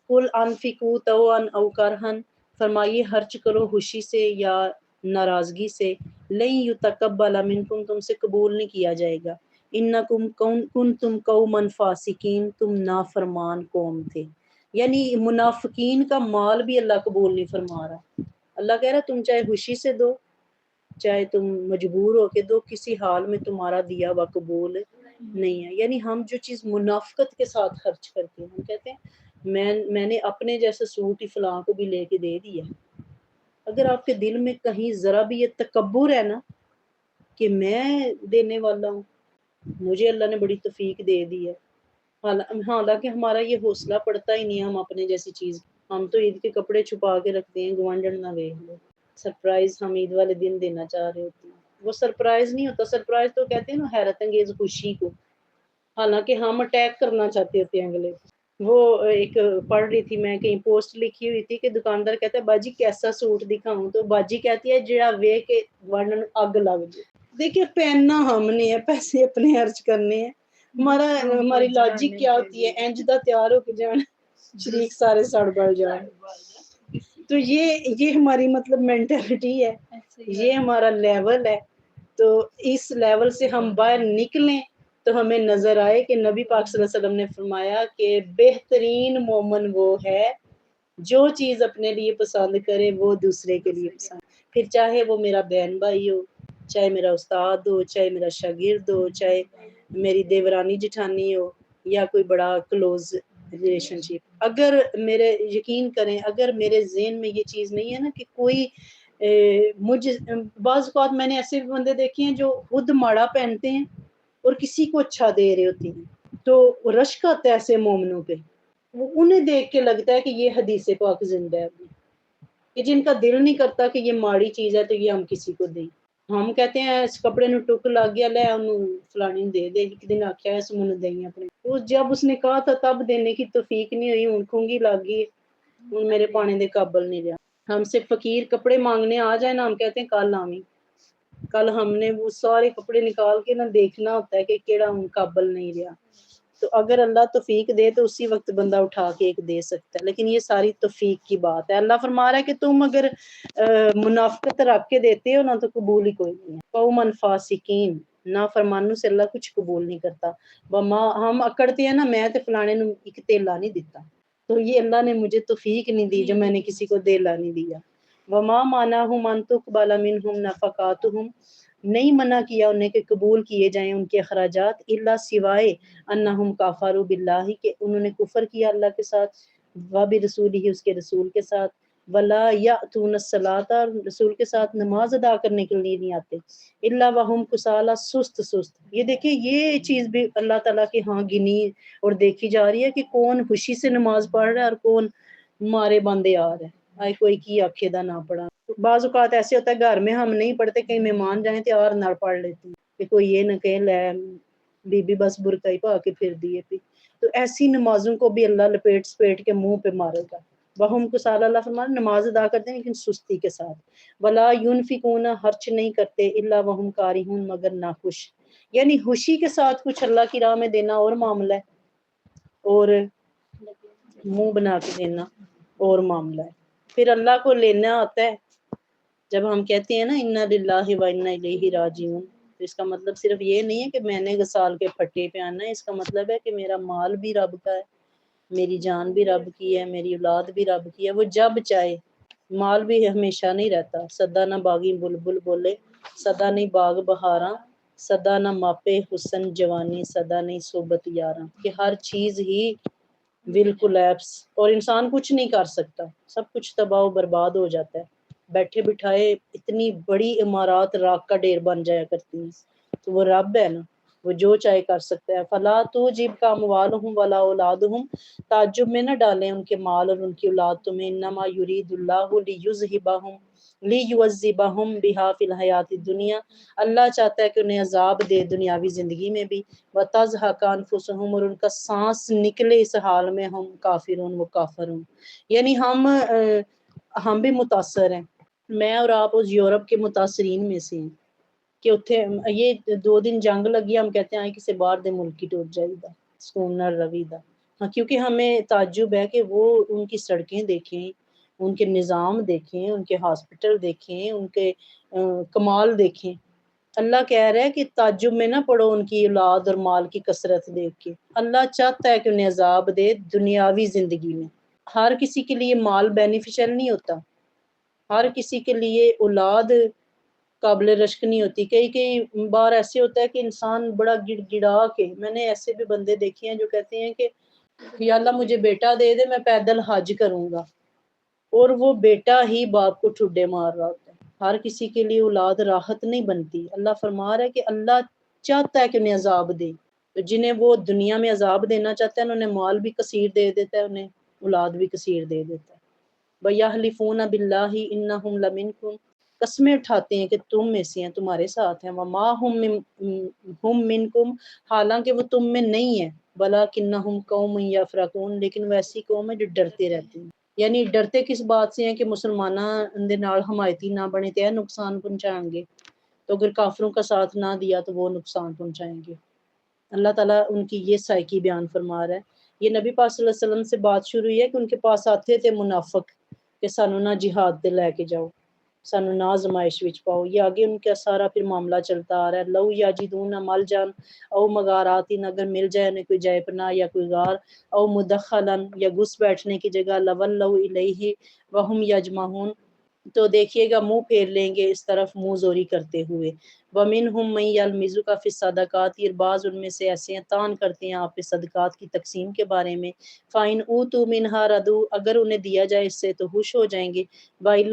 قل انفقوا طوعا او کرہا، فرمائیے خرچ کرو خوشی سے یا ناراضگی سے، لن یتقبل منکم، تم سے قبول نہیں کیا جائے گا، انکم کنتم قوما فاسقین، تم نافرمان قوم تھے۔ یعنی منافقین کا مال بھی اللہ قبول نہیں فرما رہا۔ اللہ کہہ رہا تم چاہے خوشی سے دو، چاہے تم مجبور ہو کے دو، کسی حال میں تمہارا دیا ہوا قبول نہیں ہے۔ یعنی ہم جو چیز منافقت کے ساتھ خرچ کرتے ہیں، ہم کہتے ہیں میں نے اپنے جیسا سوٹ ہی فلاں کو بھی لے کے دے دیا۔ اگر آپ کے دل میں کہیں ذرا بھی یہ تکبر ہے نا کہ میں دینے والا ہوں، مجھے اللہ نے بڑی توفیق دے دی ہے، حالانکہ ہمارا یہ حوصلہ پڑتا ہی نہیں ہے ہم اپنے جیسی چیز، ہم تو عید کے کپڑے چھپا کے رکھتے ہیں، گوانڈن نہ دیکھ لو۔ سرپرائز ہم عید والے دن دینا چاہ رہے ہوتے ہیں، وہ سرپرائز نہیں ہوتا۔ سرپرائز تو کہتے ہیں نا حیرت انگیز خوشی کو، حالانکہ ہم اٹیک کرنا چاہتے ہوتے ہیں اگلے۔ وہ ایک پڑھ رہی تھی میں، کہیں پوسٹ لکھی ہوئی تھی کہ دکاندار کہتا ہے باجی کیسا سوٹ دکھاؤں، تو باجی کہتی ہے جڑا وے کے گوانڈن اگ لگ جائے۔ دیکھیے پہننا ہم نے ہے، پیسے اپنے خرچ کرنے ہیں۔ ہماری لاجک کیا ہوتی ہے، انج دا تیار ہو کے جان شریک سارے سڑ بڑ جان۔ تو یہ ہماری مطلب مینٹلٹی ہے، یہ ہمارا لیول ہے۔ تو اس لیول سے ہم باہر نکلیں تو ہمیں نظر آئے کہ نبی پاک صلی اللہ علیہ وسلم نے فرمایا کہ بہترین مومن وہ ہے جو چیز اپنے لیے پسند کرے وہ دوسرے کے لیے پسند، پھر چاہے وہ میرا بہن بھائی ہو، چاہے میرا استاد ہو، چاہے میرا شاگرد ہو، چاہے میری دیورانی جٹھانی ہو یا کوئی بڑا کلوز ریلیشن شپ۔ اگر میرے یقین کریں، اگر میرے ذہن میں یہ چیز نہیں ہے نا کہ کوئی مجھے بعض اوقات میں نے ایسے بھی بندے دیکھے ہیں جو خود ماڑا پہنتے ہیں اور کسی کو اچھا دے رہے ہوتے ہیں، تو رشک آتا ہے ایسے مومنوں پہ، وہ انہیں دیکھ کے لگتا ہے کہ یہ حدیث پاک زندہ ہے، کہ جن کا دل نہیں کرتا کہ یہ ماڑی چیز ہے تو یہ ہم کسی کو دیں۔ ہم کہتے ہیں اس کپڑے نو ٹک لگ گیا، لے انہوں فلانی نو دے دے، ایک دن آخیا اس منہ دیں اپنے، وہ جب اس نے کہا تھا تب دینے کی توفیق نہیں ہوئی، ہوں کھونگی لگ گئی، ہوں میرے پانے دے قابل نہیں رہا۔ ہم سے فقیر کپڑے مانگنے آ جائیں نا، ہم کہتے ہیں کل آویں، کل ہم نے وہ سارے کپڑے نکال کے نا دیکھنا ہوتا ہے کہ کیڑا ہم قابل نہیں رہا، تو اگر اللہ توفیق دے تو اسی وقت بندہ اٹھا کے ایک دے سکتا ہے، لیکن یہ ساری توفیق کی بات ہے۔ اللہ فرما رہا ہے کہ تم اگر منافقت رکھ کے دیتے ہو نا تو قبول ہی کوئی نہیں ہے۔ قومن فاسقین، نافرمانوں سے اللہ کچھ قبول نہیں کرتا۔ وما، ہم اکڑتے ہیں نا میں تے فلانے نو ایک تیلا نہیں دیتا، تو یہ اللہ نے مجھے توفیق نہیں دی جو میں نے کسی کو دیلا نہیں دیا۔ وما مانعہم ان تقبل منہم نفقاتہم، نہیں منع کیا انہیں کہ قبول کیے جائیں ان کے اخراجات، الا سوائے انہم کافروا باللہ، کہ انہوں نے کفر کیا اللہ کے ساتھ، وبرسولہ، اس کے رسول کے ساتھ، ولا یاتون الصلاۃ، رسول کے ساتھ نماز ادا کرنے کے لیے نہیں آتے، الا وہم کسالى، سست سست۔ یہ دیکھیں یہ چیز بھی اللہ تعالیٰ کے ہاں گنی اور دیکھی جا رہی ہے کہ کون خوشی سے نماز پڑھ رہا ہے اور کون مارے باندھے آ رہا ہے، آئے کوئی کی آنکھیں دا نہ پڑا۔ بعض اوقات ایسے ہوتا ہے گھر میں ہم نہیں پڑھتے، کہیں مہمان جائیں تو اور نہ پڑھ لیتے ہیں کہ کوئی یہ نہ کہے لے بی بی بس برقع ہی پا کے پھر دیے پی، تو ایسی نمازوں کو بھی اللہ لپیٹ سپیٹ کے منہ پہ مارے گا۔ وہم کسالى، اللہ فرمان نماز ادا کرتے ہیں لیکن سستی کے ساتھ، ولا ينفقون، خرچ نہیں کرتے، الا وہم کارہون، مگر ناخوش، یعنی خوشی کے ساتھ کچھ اللہ کی راہ میں دینا اور معاملہ ہے، اور منہ بنا کے دینا اور معاملہ ہے۔ پھر اللہ کو لینا آتا ہے، جب ہم کہتے ہیں نا انا للہ و انا الیہ راجعون، تو اس کا مطلب صرف یہ نہیں ہے کہ میں نے غسال کے پھٹے پہ آنا ہے، اس کا مطلب ہے کہ میرا مال بھی رب کا ہے، میری جان بھی رب کی ہے، میری اولاد بھی رب کی ہے، وہ جب چاہے۔ مال بھی ہمیشہ نہیں رہتا، سدا نہ باغی بلبل بولے، سدا نہیں باغ بہاراں، سدا نہ ماپے حسن جوانی، سدا نہیں صحبت یاراں، کہ ہر چیز ہی بالکل ایپس، اور انسان کچھ نہیں کر سکتا، سب کچھ تباہ و برباد ہو جاتا ہے، بیٹھے بٹھائے اتنی بڑی عمارات راک کا ڈیر بن جایا کرتی ہیں، تو وہ رب ہے نا، وہ جو چاہے کر سکتا ہے۔ فلا تعجبک اموالہم ولا اولادہم، تعجب میں نہ ڈالیں ان کے مال اور ان کی اولاد تمہیں، انما یرید اللہ لیعذبہم بہا فی الحیات الدنیا، اللہ چاہتا ہے کہ انہیں عذاب دے دنیاوی زندگی میں بھی، وتزہق انفسہم، اور ان کا سانس نکلے اس حال میں، ہم کافرون، وہ کافر ہوں، یعنی ہم بھی متاثر ہیں، میں اور آپ اس یورپ کے متاثرین میں سے ہیں کہ اتھے یہ 2 دن جنگ لگی، ہم کہتے ہیں کسی باہر دے ملک کی ٹوٹ جائے دا سکون نہ روی دا، ہاں، کیونکہ ہمیں تعجب ہے کہ وہ ان کی سڑکیں دیکھیں، ان کے نظام دیکھیں، ان کے ہاسپٹل دیکھیں، ان کے کمال دیکھیں۔ اللہ کہہ رہا ہے کہ تعجب میں نہ پڑو ان کی اولاد اور مال کی کثرت دیکھ کے، اللہ چاہتا ہے کہ انہیں عذاب دے دنیاوی زندگی میں۔ ہر کسی کے لیے مال بینیفیشل نہیں ہوتا، ہر کسی کے لیے اولاد قابل رشک نہیں ہوتی، کئی بار ایسے ہوتا ہے کہ انسان بڑا گڑ گڑا کے، میں نے ایسے بھی بندے دیکھے ہیں جو کہتے ہیں کہ یا اللہ مجھے بیٹا دے دے، میں پیدل حج کروں گا، اور وہ بیٹا ہی باپ کو ٹھڈے مار رہا ہوتا ہے۔ ہر کسی کے لیے اولاد راحت نہیں بنتی، اللہ فرما رہا ہے کہ اللہ چاہتا ہے کہ انہیں عذاب دے، تو جنہیں وہ دنیا میں عذاب دینا چاہتا ہے انہیں مال بھی کثیر دے دیتا ہے، انہیں اولاد بھی کثیر دے دیتا ہے۔ وَيَحْلِفُونَ بِاللَّهِ إِنَّهُمْ لَمِنْكُمْ، قسمیں اٹھاتے ہیں کہ تم میں سے ہیں، تمہارے ساتھ ہیں، وَمَا هُم مِنْكُمْ، حالانکہ وہ تم میں نہیں ہیں، وَلَكِنَّهُمْ قَوْمٌ يَفْرَقُونَ، لیکن وہ ایسی قوم ہے جو ڈرتے رہتے ہیں، یعنی ڈرتے کس بات سے ہیں کہ مسلماناں دے نال حمایتی نہ بنے تے نقصان پہنچائیں گے، تو اگر کافروں کا ساتھ نہ دیا تو وہ نقصان پہنچائیں گے۔ اللہ تعالیٰ ان کی یہ سائیکی بیان فرما رہا ہے۔ یہ نبی پاک صلی اللہ علیہ وسلم سے بات شروع ہوئی ہے کہ ان کے پاس آتے تھے منافق کہ سانو نہ جہاد دے لے کے جاؤ، سانو نہ آزمائش وچ پاؤ، یہ آگے ان کا سارا پھر معاملہ چلتا آ رہا ہے۔ لو یاجدون مل جان او مغارات، اگر مل جائے انہیں کوئی جائے پناہ یا کوئی غار، او مدخلن، یا گھس بیٹھنے کی جگہ، لولوا الیہ وہم یجمعون، تو دیکھیے گا منہ پھیر لیں گے اس طرف منہ زوری کرتے ہوئے۔ وَمِنْهُمْ مَن يَلْمِزُكَ فِي الصَّدَقَاتِ، اور بعض ان میں سے ایسے ہیں تان کرتے ہیں آپ پہ صدقات کی تقسیم کے بارے میں۔ فَإِنْ أُوتُوا مِنْهَا رَضُوا، اگر انہیں دیا جائے اس سے تو خوش ہو جائیں گے۔ وَإِن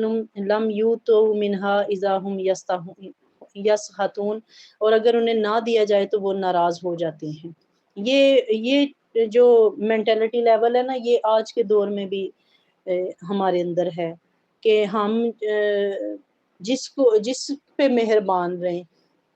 لَمْ يُؤْتَوْا مِنْهَا إِذَا هُمْ يَسْخَطُونَ، اور اگر انہیں نہ دیا جائے تو وہ ناراض ہو جاتے ہیں۔ یہ جو مینٹلٹی لیول ہے نا، یہ آج کے دور میں بھی ہمارے اندر ہے کہ ہم جس پہ مہربان رہیں،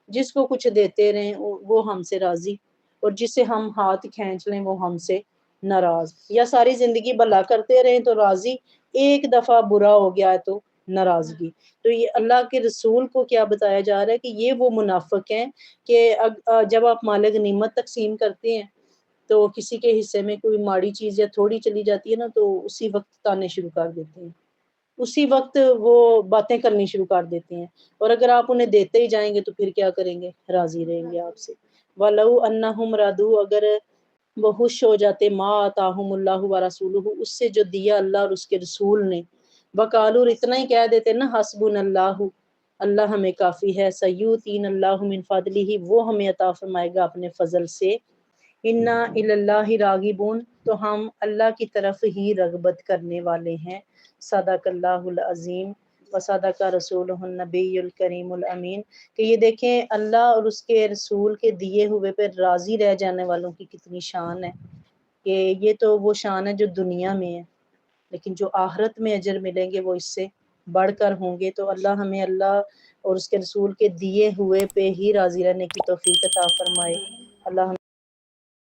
جس کو کچھ دیتے رہیں وہ ہم سے راضی، اور جسے ہم ہاتھ کھینچ لیں وہ ہم سے ناراض، یا ساری زندگی بھلا کرتے رہیں تو راضی، ایک دفعہ برا ہو گیا ہے تو ناراضگی۔ تو یہ اللہ کے رسول کو کیا بتایا جا رہا ہے کہ یہ وہ منافق ہیں کہ جب آپ مال غنیمت تقسیم کرتے ہیں تو کسی کے حصے میں کوئی ماڑی چیز یا تھوڑی چلی جاتی ہے نا، تو اسی وقت تانے شروع کر دیتے ہیں، اسی وقت وہ باتیں کرنی شروع کر دیتے ہیں، اور اگر آپ انہیں دیتے ہی جائیں گے تو پھر کیا کریں گے؟ راضی رہیں گے آپ سے۔ وَلَوْ أَنَّهُمْ رَضُوا، اگر وہ خوش ہو جاتے ما آتاہم اللہ و رسولہ، اس سے جو دیا اللہ اور اس کے رسول نے، وقالوا، اتنا ہی کہہ دیتے نا حسبنا اللہ، اللہ ہمیں کافی ہے، سیؤتین اللہ من فضلہ، وہ ہمیں عطا فرمائے گا اپنے فضل سے، انا الی اللہ راغبون، تو ہم اللہ کی طرف ہی رغبت کرنے والے ہیں۔ صدق اللہ العظیم و صدق رسولہ النبی الکریم الامین۔ کہ یہ دیکھیں اللہ اور اس کے رسول کے دیے ہوئے پہ راضی رہ جانے والوں کی کتنی شان ہے، کہ یہ تو وہ شان ہے جو دنیا میں ہے، لیکن جو آخرت میں اجر ملیں گے وہ اس سے بڑھ کر ہوں گے۔ تو اللہ ہمیں اللہ اور اس کے رسول کے دیے ہوئے پہ ہی راضی رہنے کی توفیق عطا فرمائے۔ اللہ